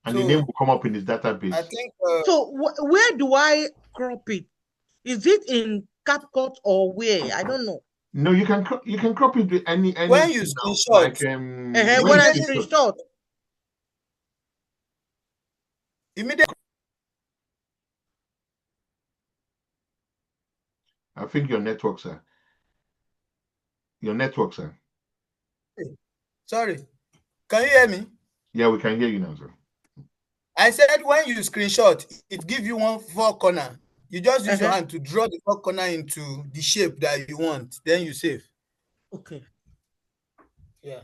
And the name will come up in his database. I think. So where do I crop it? Is it in CapCut or where? I don't know. No, you can crop it with any when you screenshot. Like when I screenshot. Immediately. I think your network, sir. Sorry. Can you hear me? Yeah, we can hear you now, sir. I said when you screenshot, it gives you one four corner. You just use your hand to draw the four corner into the shape that you want. Then you save. Okay. Yeah.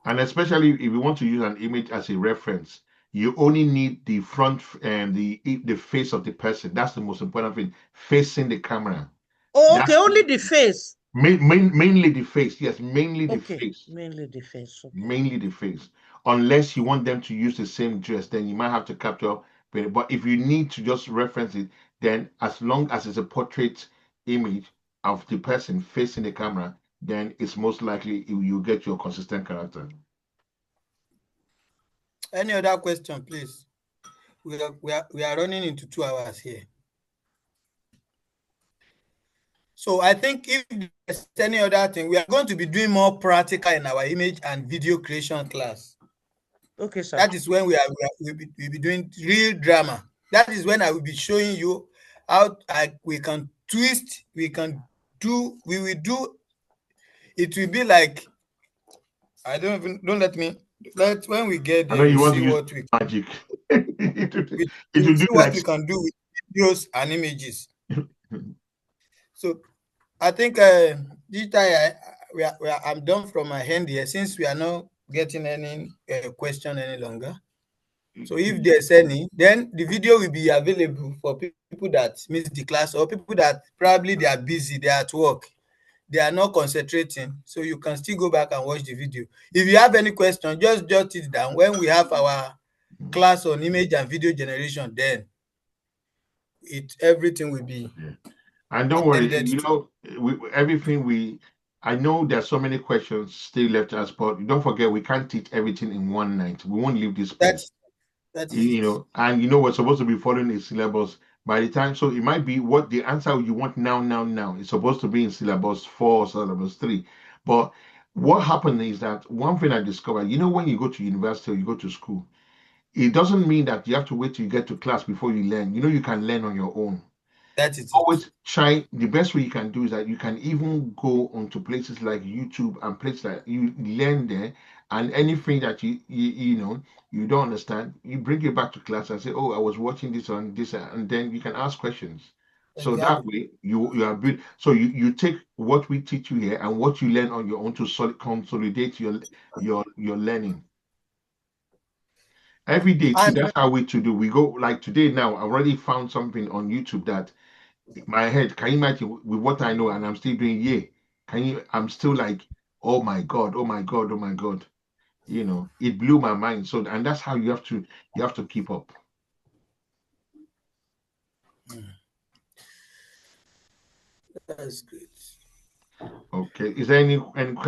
And especially if you want to use an image as a reference, you only need the front and the face of the person. That's the most important thing. Facing the camera. Oh, okay. Only the face. Mainly the face. Yes, mainly the face. Mainly the face. Okay. Mainly the face. Unless you want them to use the same dress, then you might have to capture. But if you need to just reference it, then as long as it's a portrait image of the person facing the camera, then it's most likely you get your consistent character. Any other question, please? We are running into 2 hours here. So I think if there's any other thing, we are going to be doing more practical in our image and video creation class. Okay, sir. That is when we'll be doing real drama. That is when I will be showing you how we can twist, we will do, it will be like, when we get there, you see what we can magic. we see what we can do with videos and images. So I think this time I'm done from my hand here, since we are not getting any question any longer. So if there's any, then the video will be available for people that miss the class, or people that probably they are busy, they are at work, they are not concentrating. So you can still go back and watch the video. If you have any question, just jot it down. When we have our class on image and video generation, then everything will be. Yeah. And don't worry, I know there's so many questions still left us, but don't forget, we can't teach everything in one night. We won't leave this place. That's and we're supposed to be following a syllabus by the time. So it might be what the answer you want now. It's supposed to be in syllabus 4 or syllabus 3. But what happened is that one thing I discovered, when you go to university or you go to school, it doesn't mean that you have to wait till you get to class before you learn. You can learn on your own. That is always try. The best way you can do is that you can even go onto places like YouTube and places that you learn there, and anything that you don't understand, you bring it back to class and say, "Oh, I was watching this on this," and then you can ask questions. So that way you are built. So you take what we teach you here and what you learn on your own to consolidate your learning. Every day too, that's how we to do. We go like today now. I already found something on YouTube that my head, can you imagine with what I know, and I'm still doing I'm still like, oh my god. It blew my mind. So, and that's how you have to keep up. That's good. Okay, is there any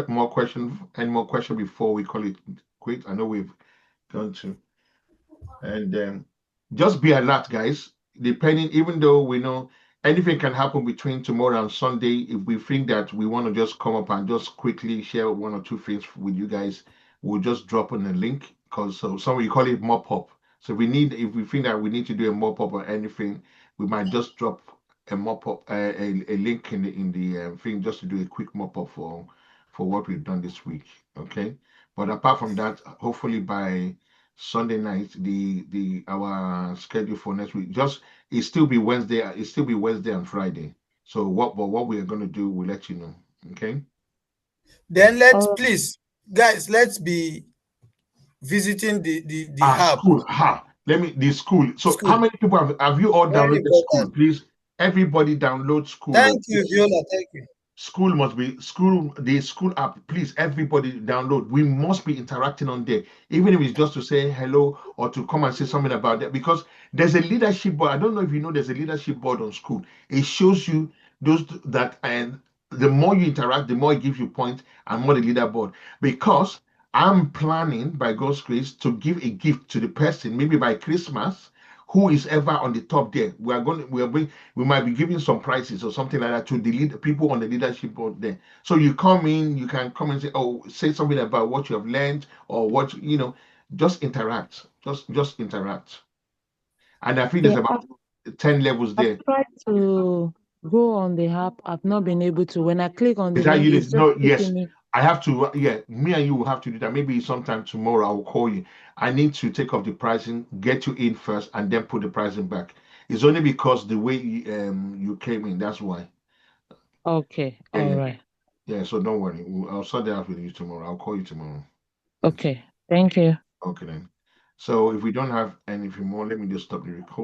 more question before we call it quit? I know we've gone to, and just be alert, guys. Depending, even though we know anything can happen between tomorrow and Sunday, if we think that we want to just come up and just quickly share 1 or 2 things with you guys, we'll just drop on a link because some we call it mop up. So if we think that we need to do a mop up or anything, we might just drop a mop up, a link in the thing, just to do a quick mop up for what we've done this week. Okay, but apart from that, hopefully by Sunday night, the our schedule for next week it still be Wednesday. It still be Wednesday and Friday. So what we are going to do, we'll let you know. Okay. Then let's Oh, please, guys, let's be visiting the hub School. Let me the school. So how school. many people have you all Very downloaded School? important. Please, everybody download School. Thank you, Viola. Thank you. School must be the school app. Please, everybody download. We must be interacting on there, even if it's just to say hello or to come and say something about that. Because there's a leadership board. I don't know if you know there's a leadership board on School. It shows you those that, and the more you interact, the more it gives you points and more the leaderboard. Because I'm planning, by God's grace, to give a gift to the person, maybe by Christmas, who is ever on the top there. We might be giving some prizes or something like that to the people on the leadership board there. So you come in, you can come and say, oh, say something about what you have learned or what just interact. Just interact. And I feel there's yeah, about 10 levels I've there. tried to go on the app. I've not been able to. When I click on the Is that link, you? it's just No, taking yes. me. I have to, yeah, me and you will have to do that. Maybe sometime tomorrow I will call you. I need to take off the pricing, get you in first, and then put the pricing back. It's only because the way you came in, that's why. Okay, Yeah, all yeah, right. yeah. So don't worry. I'll sort that out with you tomorrow. I'll call you tomorrow. Okay. Okay, thank you. Okay then. So if we don't have anything more, let me just stop the recording.